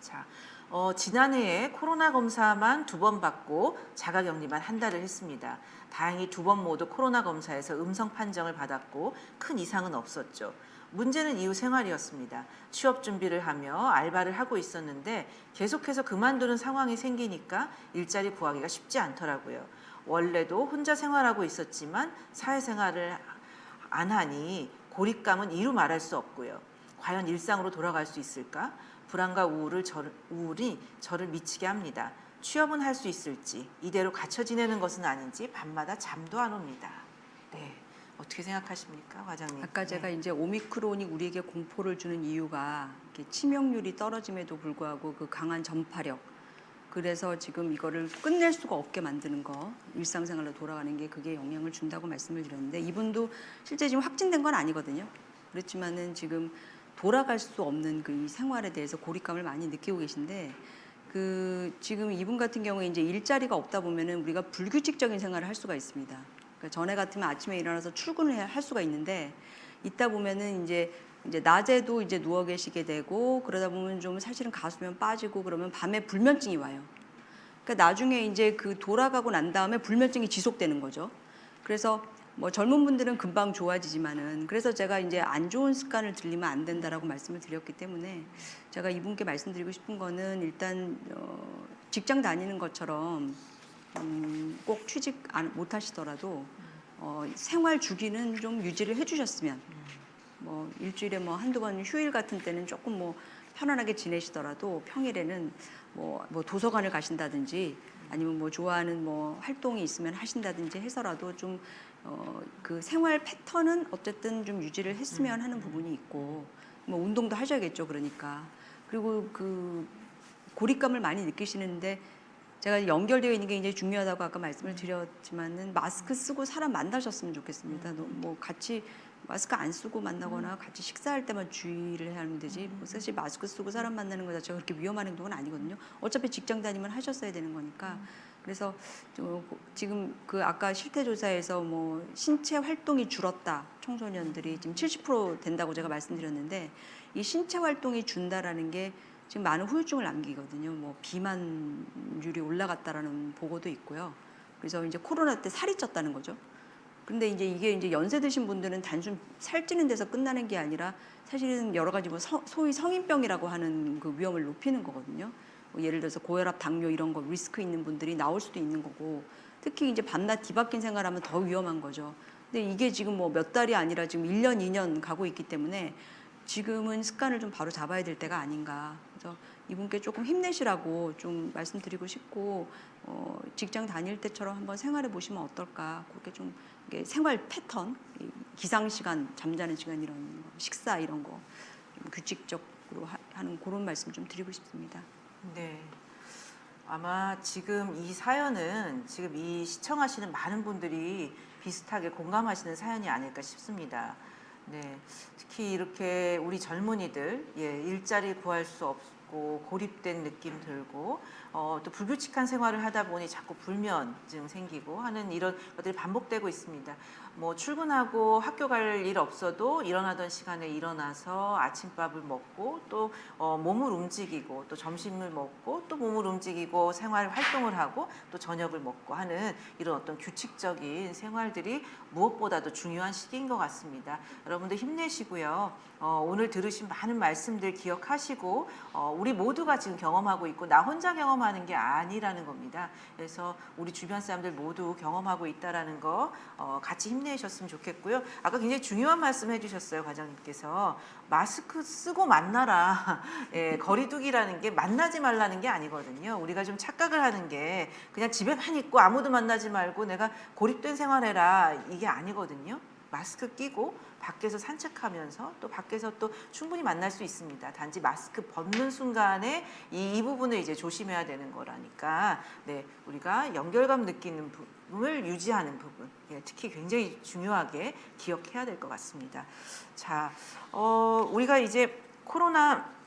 자, 지난해에 코로나 검사만 2번 받고 자가격리만 한 달을 했습니다. 다행히 2번 모두 코로나 검사에서 음성 판정을 받았고 큰 이상은 없었죠. 문제는 이후 생활이었습니다. 취업 준비를 하며 알바를 하고 있었는데 계속해서 그만두는 상황이 생기니까 일자리 구하기가 쉽지 않더라고요. 원래도 혼자 생활하고 있었지만 사회생활을 안 하니 고립감은 이루 말할 수 없고요. 과연 일상으로 돌아갈 수 있을까? 불안과 우울이 저를 미치게 합니다. 취업은 할 수 있을지, 이대로 갇혀 지내는 것은 아닌지 밤마다 잠도 안 옵니다. 네, 어떻게 생각하십니까, 과장님?
아까 제가 이제 오미크론이 우리에게 공포를 주는 이유가 이렇게 치명률이 떨어짐에도 불구하고 그 강한 전파력, 그래서 지금 이거를 끝낼 수가 없게 만드는 거, 일상생활로 돌아가는 게 그게 영향을 준다고 말씀을 드렸는데 이분도 실제 지금 확진된 건 아니거든요. 그렇지만은 지금 돌아갈 수 없는 그 이 생활에 대해서 고립감을 많이 느끼고 계신데 지금 이분 같은 경우에 이제 일자리가 없다 보면은 우리가 불규칙적인 생활을 할 수가 있습니다. 그러니까 전에 같으면 아침에 일어나서 출근을 할 수가 있는데 있다 보면은 이제 낮에도 이제 누워 계시게 되고 그러다 보면 좀 사실은 가수면 빠지고 그러면 밤에 불면증이 와요. 그러니까 나중에 이제 그 돌아가고 난 다음에 불면증이 지속되는 거죠. 그래서 뭐 젊은 분들은 금방 좋아지지만은 그래서 제가 이제 안 좋은 습관을 들이면 안 된다라고 말씀을 드렸기 때문에 제가 이분께 말씀드리고 싶은 거는 일단 직장 다니는 것처럼 꼭 취직 못 하시더라도 생활 주기는 좀 유지를 해주셨으면 뭐 일주일에 뭐 한두 번 휴일 같은 때는 조금 뭐 편안하게 지내시더라도 평일에는 뭐 도서관을 가신다든지 아니면 뭐 좋아하는 뭐 활동이 있으면 하신다든지 해서라도 좀 그 생활 패턴은 어쨌든 좀 유지를 했으면 하는 부분이 있고 뭐 운동도 하셔야겠죠. 그러니까 그리고 그 고립감을 많이 느끼시는데 제가 연결되어 있는 게 이제 중요하다고 아까 말씀을 드렸지만은 마스크 쓰고 사람 만나셨으면 좋겠습니다. 뭐 같이 마스크 안 쓰고 만나거나 같이 식사할 때만 주의를 해야 하면 되지. 뭐 사실 마스크 쓰고 사람 만나는 거 자체가 그렇게 위험한 행동은 아니거든요. 어차피 직장 다니면 하셨어야 되는 거니까. 그래서 지금 그 아까 실태조사에서 뭐 신체 활동이 줄었다. 청소년들이 지금 70% 된다고 제가 말씀드렸는데 이 신체 활동이 준다라는 게 지금 많은 후유증을 남기거든요. 뭐 비만율이 올라갔다라는 보고도 있고요. 그래서 이제 코로나 때 살이 쪘다는 거죠. 근데 이제 이게 이제 연세 드신 분들은 단순 살찌는 데서 끝나는 게 아니라 사실은 여러 가지 뭐 소위 성인병이라고 하는 그 위험을 높이는 거거든요. 뭐 예를 들어서 고혈압, 당뇨 이런 거 리스크 있는 분들이 나올 수도 있는 거고 특히 이제 밤낮 뒤바뀐 생활하면 더 위험한 거죠. 근데 이게 지금 뭐 몇 달이 아니라 지금 1년, 2년 가고 있기 때문에 지금은 습관을 좀 바로 잡아야 될 때가 아닌가. 그래서 이분께 조금 힘내시라고 좀 말씀드리고 싶고 직장 다닐 때처럼 한번 생활해 보시면 어떨까. 그렇게 좀 이게 생활 패턴, 기상 시간, 잠자는 시간 이런 거, 식사 이런 거 좀 규칙적 하는 그런 말씀 좀 드리고 싶습니다.
네. 아마 지금 이 사연은 지금 이 시청하시는 많은 분들이 비슷하게 공감하시는 사연이 아닐까 싶습니다. 네. 특히 이렇게 우리 젊은이들, 일자리 구할 수 없고 고립된 느낌 들고, 또 불규칙한 생활을 하다 보니 자꾸 불면증 생기고 하는 이런 것들이 반복되고 있습니다. 뭐 출근하고 학교 갈 일 없어도 일어나던 시간에 일어나서 아침밥을 먹고 또 몸을 움직이고 또 점심을 먹고 또 몸을 움직이고 생활 활동을 하고 또 저녁을 먹고 하는 이런 어떤 규칙적인 생활들이 무엇보다도 중요한 시기인 것 같습니다. 여러분들 힘내시고요. 오늘 들으신 많은 말씀들 기억하시고 우리 모두가 지금 경험하고 있고 나 혼자 경험하는 게 아니라는 겁니다. 그래서 우리 주변 사람들 모두 경험하고 있다라는 거 같이 힘내셨으면 좋겠고요. 아까 굉장히 중요한 말씀 해주셨어요, 과장님께서. 마스크 쓰고 만나라. 예, 거리두기라는 게 만나지 말라는 게 아니거든요. 우리가 좀 착각을 하는 게 그냥 집에만 있고 아무도 만나지 말고 내가 고립된 생활해라 이게 아니거든요. 마스크 끼고 밖에서 산책하면서 또 밖에서 또 충분히 만날 수 있습니다. 단지 마스크 벗는 순간에 이 부분을 이제 조심해야 되는 거라니까. 네, 우리가 연결감 느끼는 부분을 유지하는 부분, 특히 굉장히 중요하게 기억해야 될 것 같습니다. 자, 우리가 이제 코로나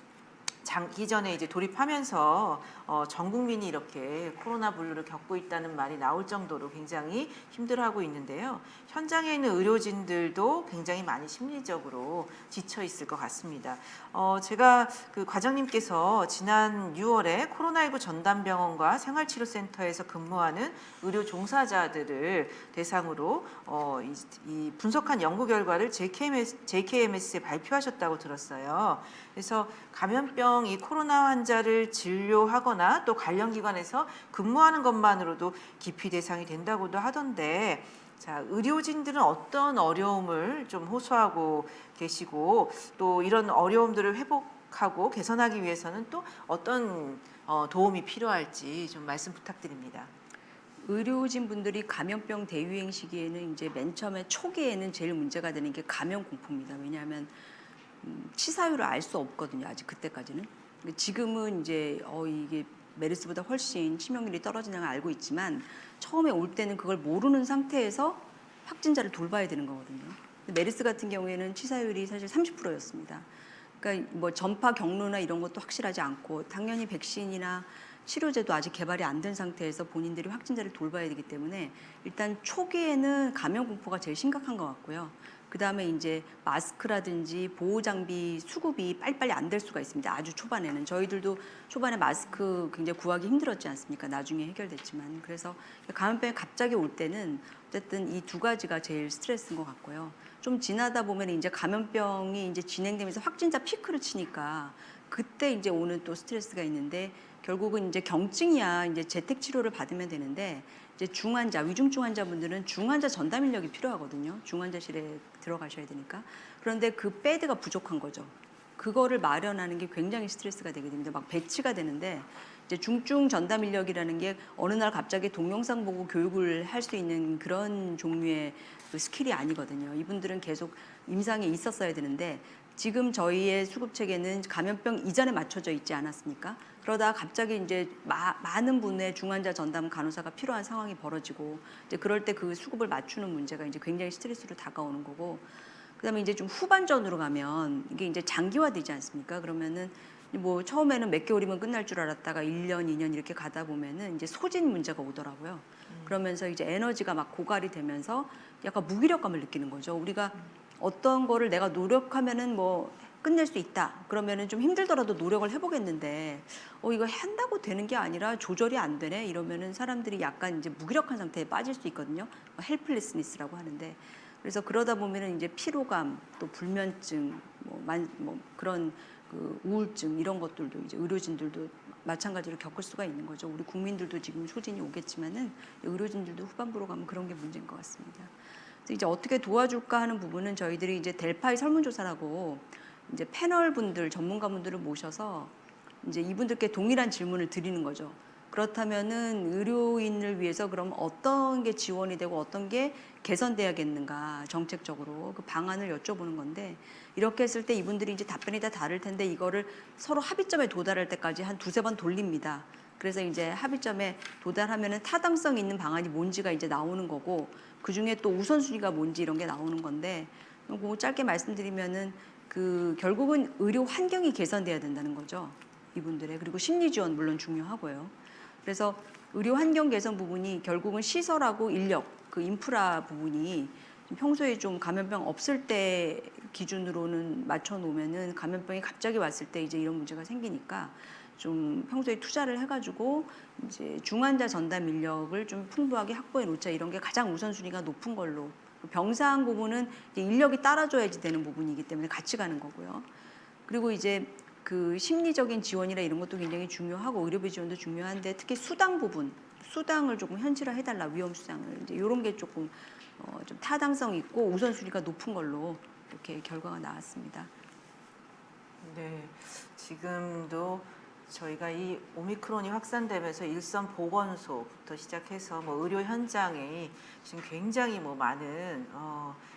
장기 전에 이제 돌입하면서 전 국민이 이렇게 코로나 분류를 겪고 있다는 말이 나올 정도로 굉장히 힘들어하고 있는데요. 현장에 있는 의료진들도 굉장히 많이 심리적으로 지쳐 있을 것 같습니다. 제가 그 과장님께서 지난 6월에 코로나19 전담병원과 생활치료센터에서 근무하는 의료 종사자들을 대상으로 이 분석한 연구 결과를 JKMS에 발표하셨다고 들었어요. 그래서 감염병 이 코로나 환자를 진료하거나 또 관련 기관에서 근무하는 것만으로도 기피 대상이 된다고도 하던데, 자, 의료진들은 어떤 어려움을 좀 호소하고 계시고 또 이런 어려움들을 회복하고 개선하기 위해서는 또 어떤 도움이 필요할지 좀 말씀 부탁드립니다.
의료진 분들이 감염병 대유행 시기에는 이제 맨 처음에 초기에는 제일 문제가 되는 게 감염 공포입니다. 왜냐하면 치사율을 알 수 없거든요. 아직 그때까지는. 근데 지금은 이제 이게 메르스보다 훨씬 치명률이 떨어지는 걸 알고 있지만 처음에 올 때는 그걸 모르는 상태에서 확진자를 돌봐야 되는 거거든요. 근데 메르스 같은 경우에는 치사율이 사실 30%였습니다. 그러니까 뭐 전파 경로나 이런 것도 확실하지 않고 당연히 백신이나 치료제도 아직 개발이 안 된 상태에서 본인들이 확진자를 돌봐야 되기 때문에 일단 초기에는 감염 공포가 제일 심각한 것 같고요. 그 다음에 이제 마스크라든지 보호 장비 수급이 빨리빨리 안 될 수가 있습니다. 아주 초반에는 저희들도 초반에 마스크 굉장히 구하기 힘들었지 않습니까? 나중에 해결됐지만. 그래서 감염병이 갑자기 올 때는 어쨌든 이 두 가지가 제일 스트레스인 것 같고요. 좀 지나다 보면 이제 감염병이 이제 진행되면서 확진자 피크를 치니까 그때 이제 오는 또 스트레스가 있는데, 결국은 이제 경증이야 이제 재택 치료를 받으면 되는데, 이제 중환자, 위중증 환자분들은 중환자 전담 인력이 필요하거든요. 중환자실에 들어가셔야 되니까. 그런데 그 베드가 부족한 거죠. 그거를 마련하는 게 굉장히 스트레스가 되게 됩니다. 막 배치가 되는데 이제 중증 전담 인력이라는 게 어느 날 갑자기 동영상 보고 교육을 할 수 있는 그런 종류의 그 스킬이 아니거든요. 이분들은 계속 임상에 있었어야 되는데 지금 저희의 수급 체계는 감염병 이전에 맞춰져 있지 않았습니까? 그러다 갑자기 이제 많은 분의 중환자 전담 간호사가 필요한 상황이 벌어지고 이제 그럴 때 그 수급을 맞추는 문제가 이제 굉장히 스트레스로 다가오는 거고, 그다음에 이제 좀 후반전으로 가면 이게 이제 장기화되지 않습니까? 그러면은 뭐 처음에는 몇 개월이면 끝날 줄 알았다가 1년, 2년 이렇게 가다 보면은 이제 소진 문제가 오더라고요. 그러면서 이제 에너지가 막 고갈이 되면서 약간 무기력감을 느끼는 거죠. 우리가 어떤 거를 내가 노력하면은 뭐 끝낼 수 있다. 그러면은 좀 힘들더라도 노력을 해보겠는데, 이거 한다고 되는 게 아니라 조절이 안 되네. 이러면은 사람들이 약간 이제 무기력한 상태에 빠질 수 있거든요. 헬플리스니스라고 하는데, 그래서 그러다 보면은 이제 피로감, 또 불면증, 뭐 그런 그 우울증 이런 것들도 이제 의료진들도 마찬가지로 겪을 수가 있는 거죠. 우리 국민들도 지금 소진이 오겠지만은 의료진들도 후반부로 가면 그런 게 문제인 것 같습니다. 그래서 이제 어떻게 도와줄까 하는 부분은 저희들이 이제 델파이 설문조사라고 이제 패널 분들, 전문가분들을 모셔서 이제 이분들께 동일한 질문을 드리는 거죠. 그렇다면은 의료인을 위해서 그럼 어떤 게 지원이 되고 어떤 게 개선돼야겠는가 정책적으로 그 방안을 여쭤보는 건데, 이렇게 했을 때 이분들이 이제 답변이 다 다를 텐데 이거를 서로 합의점에 도달할 때까지 한 두세 번 돌립니다. 그래서 이제 합의점에 도달하면은 타당성 있는 방안이 뭔지가 이제 나오는 거고 그 중에 또 우선순위가 뭔지 이런 게 나오는 건데 그 짧게 말씀드리면은 그 결국은 의료 환경이 개선돼야 된다는 거죠. 이분들의. 그리고 심리 지원 물론 중요하고요. 그래서 의료 환경 개선 부분이 결국은 시설하고 인력, 그 인프라 부분이 평소에 좀 감염병 없을 때 기준으로는 맞춰 놓으면은 감염병이 갑자기 왔을 때 이제 이런 문제가 생기니까 좀 평소에 투자를 해가지고 이제 중환자 전담 인력을 좀 풍부하게 확보해 놓자 이런 게 가장 우선순위가 높은 걸로. 병상 부분은 이제 인력이 따라줘야지 되는 부분이기 때문에 같이 가는 거고요. 그리고 이제 그 심리적인 지원이나 이런 것도 굉장히 중요하고 의료비 지원도 중요한데 특히 수당 부분, 수당을 조금 현실화해달라 위험 수당을 이제 이런 게 조금 좀 타당성 있고 우선순위가 높은 걸로 이렇게 결과가 나왔습니다.
네, 지금도 저희가 이 오미크론이 확산되면서 일선 보건소부터 시작해서 뭐 의료 현장에 지금 굉장히 뭐 많은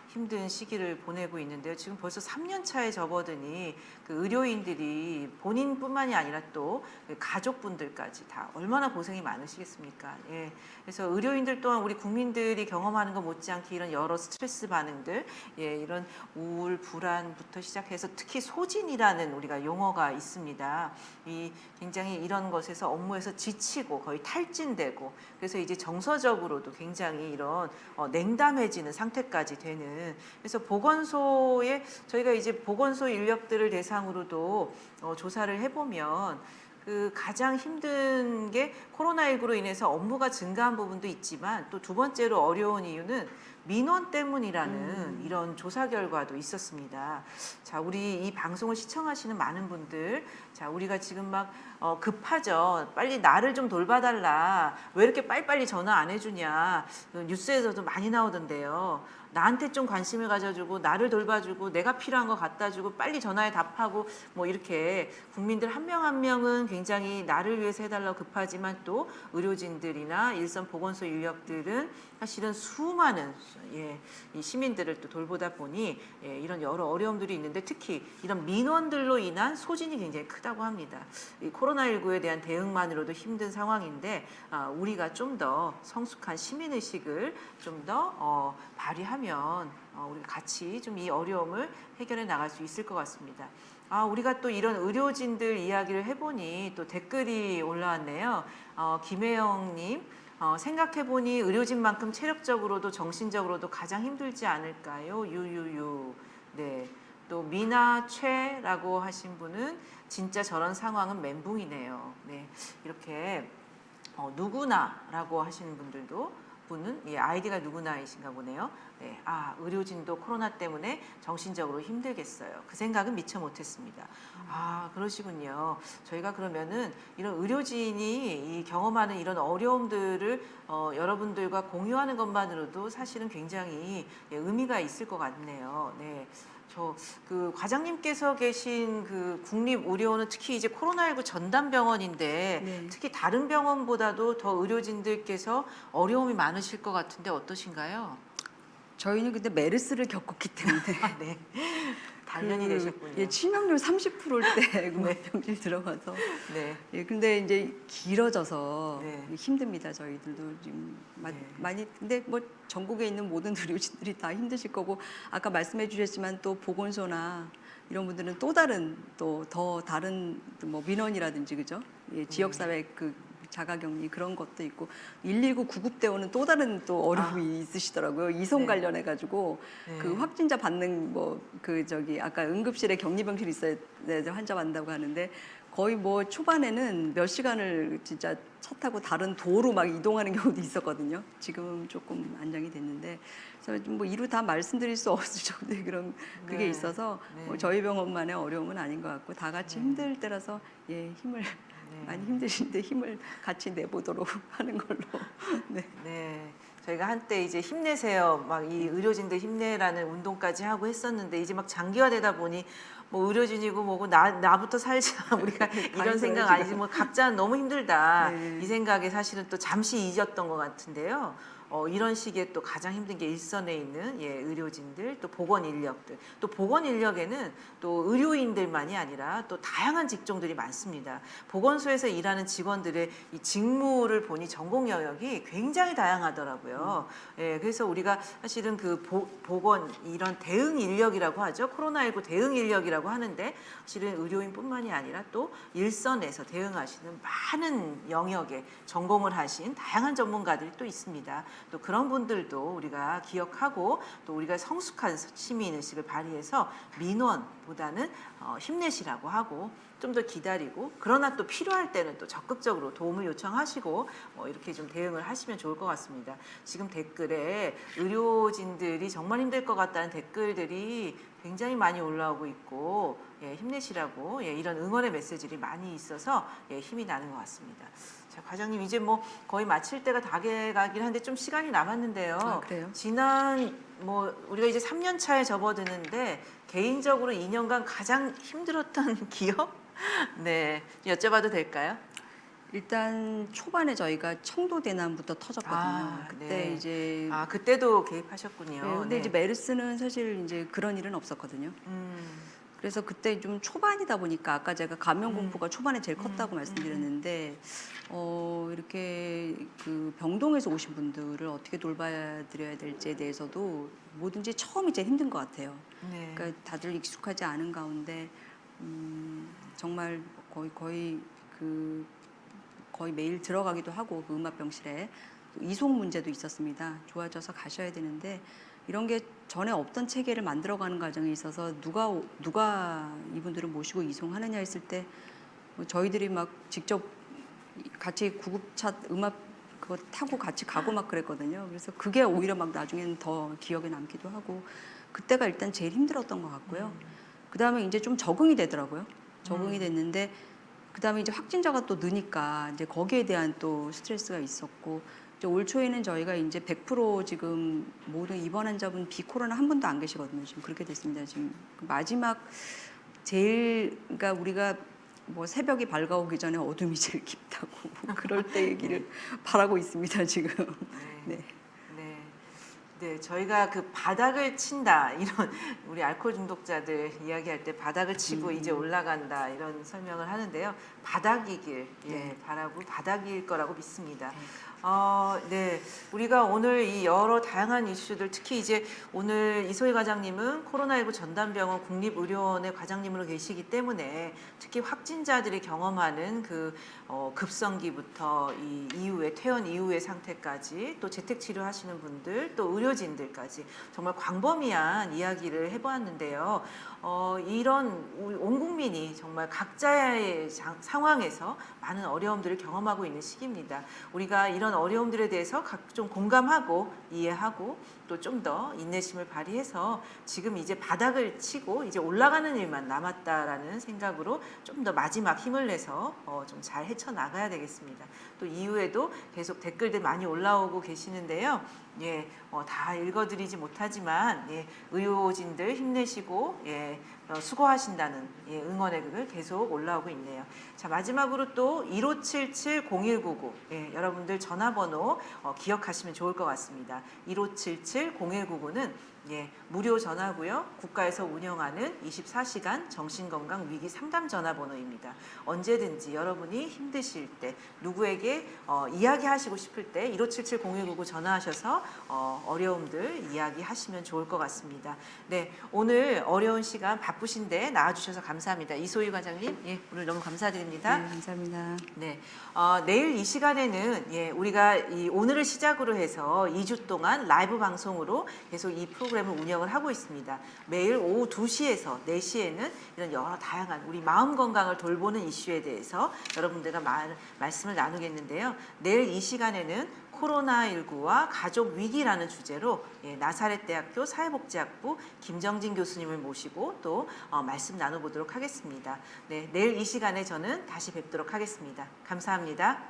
힘든 시기를 보내고 있는데요. 지금 벌써 3년 차에 접어드니 그 의료인들이 본인뿐만이 아니라 또 가족분들까지 다 얼마나 고생이 많으시겠습니까? 예. 그래서 의료인들 또한 우리 국민들이 경험하는 것 못지않게 이런 여러 스트레스 반응들, 예, 이런 우울, 불안부터 시작해서 특히 소진이라는 우리가 용어가 있습니다. 이 굉장히 이런 것에서 업무에서 지치고 거의 탈진되고 그래서 이제 정서적으로도 굉장히 이런 냉담해지는 상태까지 되는 그래서 보건소에 저희가 이제 보건소 인력들을 대상으로도 조사를 해보면 그 가장 힘든 게 코로나19로 인해서 업무가 증가한 부분도 있지만 또 두 번째로 어려운 이유는 민원 때문이라는 이런 조사 결과도 있었습니다. 자, 우리 이 방송을 시청하시는 많은 분들, 자, 우리가 지금 막 급하죠. 빨리 나를 좀 돌봐달라. 왜 이렇게 빨리빨리 전화 안 해주냐. 뉴스에서도 많이 나오던데요. 나한테 좀 관심을 가져주고 나를 돌봐주고 내가 필요한 거 갖다 주고 빨리 전화에 답하고 뭐 이렇게 국민들 한 명 한 명은 굉장히 나를 위해서 해달라고 급하지만 또 의료진들이나 일선 보건소 인력들은 사실은 수많은 이 시민들을 또 돌보다 보니 이런 여러 어려움들이 있는데 특히 이런 민원들로 인한 소진이 굉장히 크다고 합니다. 이 코로나19에 대한 대응만으로도 힘든 상황인데 우리가 좀 더 성숙한 시민의식을 좀 더 발휘하면 우리가 같이 좀 이 어려움을 해결해 나갈 수 있을 것 같습니다. 우리가 또 이런 의료진들 이야기를 해보니 또 댓글이 올라왔네요. 김혜영님, 생각해보니 의료진만큼 체력적으로도 정신적으로도 가장 힘들지 않을까요? 유유유. 네. 또 미나 최라고 하신 분은 진짜 저런 상황은 멘붕이네요. 네. 이렇게 누구나라고 하시는 분은 아이디가 누구나이신가 보네요. 네, 의료진도 코로나 때문에 정신적으로 힘들겠어요. 그 생각은 미처 못했습니다. 그러시군요. 저희가 그러면은 이런 의료진이 이 경험하는 이런 어려움들을 여러분들과 공유하는 것만으로도 사실은 굉장히 의미가 있을 것 같네요. 네. 그 과장님께서 계신 그 국립의료원은 특히 이제 코로나19 전담병원인데
네.
특히 다른 병원보다도 더 의료진들께서 어려움이 많으실 것 같은데 어떠신가요?
저희는 근데 메르스를 겪었기 때문에
네. 단련이 되셨군요.
치명률 30%일 때 병실 들어가서
네.
근데 이제 길어져서
네.
힘듭니다. 저희들도 지금 많이 근데 뭐 전국에 있는 모든 의료진들이 다 힘드실 거고 아까 말씀해 주셨지만 또 보건소나 이런 분들은 또 다른 또 더 다른 뭐 민원이라든지 그죠? 지역사회 그 자가격리 그런 것도 있고 119 구급대원은 또 다른 또 어려움이 있으시더라고요. 이송
네.
관련해 가지고
네.
그 확진자 받는 뭐 그 저기 아까 응급실에 격리병실 있어야 환자 받는다고 하는데 거의 뭐 초반에는 몇 시간을 진짜 차 타고 다른 도로 막 이동하는 경우도 있었거든요. 지금은 조금 안정이 됐는데 그래서 뭐 이루 다 말씀드릴 수 없을 정도의 그런 그게
네.
있어서
네.
뭐 저희 병원만의 어려움은 아닌 것 같고 다 같이 힘들 때라서 힘을 많이 힘드신데 힘을 같이 내보도록 하는 걸로. 네.
네. 저희가 한때 이제 힘내세요. 막 이 의료진들 힘내라는 운동까지 하고 했었는데 이제 막 장기화되다 보니 뭐 의료진이고 뭐고 나부터 살자 우리가 이런 생각 아니지 뭐 각자 너무 힘들다
네.
이 생각에 사실은 또 잠시 잊었던 것 같은데요. 이런 시기에 또 가장 힘든 게 일선에 있는 의료진들, 또 보건 인력들, 또 보건 인력에는 또 의료인들만이 아니라 또 다양한 직종들이 많습니다. 보건소에서 일하는 직원들의 이 직무를 보니 전공 영역이 굉장히 다양하더라고요. 그래서 우리가 사실은 그 보건 이런 대응 인력이라고 하죠. 코로나19 대응 인력이라고 하는데 사실은 의료인뿐만이 아니라 또 일선에서 대응하시는 많은 영역에 전공을 하신 다양한 전문가들이 또 있습니다. 또 그런 분들도 우리가 기억하고 또 우리가 성숙한 시민의식을 발휘해서 민원보다는 힘내시라고 하고 좀 더 기다리고, 그러나 또 필요할 때는 또 적극적으로 도움을 요청하시고 이렇게 좀 대응을 하시면 좋을 것 같습니다. 지금 댓글에 의료진들이 정말 힘들 것 같다는 댓글들이 굉장히 많이 올라오고 있고 힘내시라고 이런 응원의 메시지들이 많이 있어서 힘이 나는 것 같습니다. 자, 과장님 이제 뭐 거의 마칠 때가 다 돼가긴 한데 좀 시간이 남았는데요.
아, 그래요?
지난 우리가 이제 3년 차에 접어드는데 개인적으로 2년간 가장 힘들었던 기억? 네, 여쭤봐도 될까요?
일단 초반에 저희가 청도 대난부터 터졌거든요.
아,
그때
네.
이제
그때도 개입하셨군요.
근데 이제 메르스는 사실 이제 그런 일은 없었거든요. 그래서 그때 좀 초반이다 보니까 아까 제가 감염 공포가 초반에 제일 컸다고 말씀드렸는데 이렇게 그 병동에서 오신 분들을 어떻게 돌봐드려야 될지에 대해서도 뭐든지 처음이 제일 힘든 것 같아요.
네.
그러니까 다들 익숙하지 않은 가운데 정말 거의 매일 들어가기도 하고 그 음압병실에 이송 문제도 있었습니다. 좋아져서 가셔야 되는데 이런 게 전에 없던 체계를 만들어가는 과정에 있어서 누가 이분들을 모시고 이송하느냐 했을 때 저희들이 막 직접 같이 구급차 음압 그거 타고 같이 가고 막 그랬거든요. 그래서 그게 오히려 막 나중에는 더 기억에 남기도 하고 그때가 일단 제일 힘들었던 것 같고요. 그 다음에 이제 좀 적응이 되더라고요. 적응이 됐는데 그 다음에 이제 확진자가 또 느니까 이제 거기에 대한 또 스트레스가 있었고 이제 올 초에는 저희가 이제 100% 지금 모든 입원 환자분 비코로나 한 분도 안 계시거든요. 지금 그렇게 됐습니다. 지금 마지막 그러니까 우리가 뭐 새벽이 밝아오기 전에 어둠이 제일 깊다고 그럴 때 얘기를 바라고 있습니다. 지금. 네.
네. 네, 저희가 그 바닥을 친다 이런 우리 알코올 중독자들 이야기할 때 바닥을 치고 이제 올라간다 이런 설명을 하는데요. 바닥이길 바라고 바닥일 거라고 믿습니다. 네, 우리가 오늘 이 여러 다양한 이슈들 특히 이제 오늘 이소희 과장님은 코로나19 전담병원 국립의료원의 과장님으로 계시기 때문에 특히 확진자들이 경험하는 그 급성기부터 이 이후에 퇴원 이후의 상태까지 또 재택 치료하시는 분들 또 의료진들까지 정말 광범위한 이야기를 해보았는데요. 이런 우리 온 국민이 정말 각자의 상황에서 많은 어려움들을 경험하고 있는 시기입니다. 우리가 이런 어려움들에 대해서 좀 공감하고 이해하고 또 좀 더 인내심을 발휘해서 지금 이제 바닥을 치고 이제 올라가는 일만 남았다라는 생각으로 좀 더 마지막 힘을 내서 좀 잘 헤쳐나가야 되겠습니다. 또 이후에도 계속 댓글들 많이 올라오고 계시는데요. 다 읽어드리지 못하지만 의료진들 힘내시고 수고하신다는 응원의 글 계속 올라오고 있네요. 자, 마지막으로 또 1577-0199 여러분들 전화번호 기억하시면 좋을 것 같습니다. 1577-0199는 무료 전화고요. 국가에서 운영하는 24시간 정신건강 위기 상담 전화번호입니다. 언제든지 여러분이 힘드실 때 누구에게 이야기하시고 싶을 때 1577-0199 전화하셔서 어려움들 이야기하시면 좋을 것 같습니다. 네, 오늘 어려운 시간 바쁘신데 나와주셔서 감사합니다. 이소희 과장님, 오늘 너무 감사드립니다.
네, 감사합니다.
네, 내일 이 시간에는 우리가 오늘을 시작으로 해서 2주 동안 라이브 방송으로 계속 이 프로그램을 운영을 하고 있습니다. 매일 오후 2시에서 4시에는 이런 여러 다양한 우리 마음 건강을 돌보는 이슈에 대해서 여러분들과 말씀을 나누겠는데요. 내일 이 시간에는 코로나19와 가족 위기라는 주제로 나사렛대학교 사회복지학부 김정진 교수님을 모시고 또 말씀 나눠보도록 하겠습니다. 네, 내일 이 시간에 저는 다시 뵙도록 하겠습니다. 감사합니다.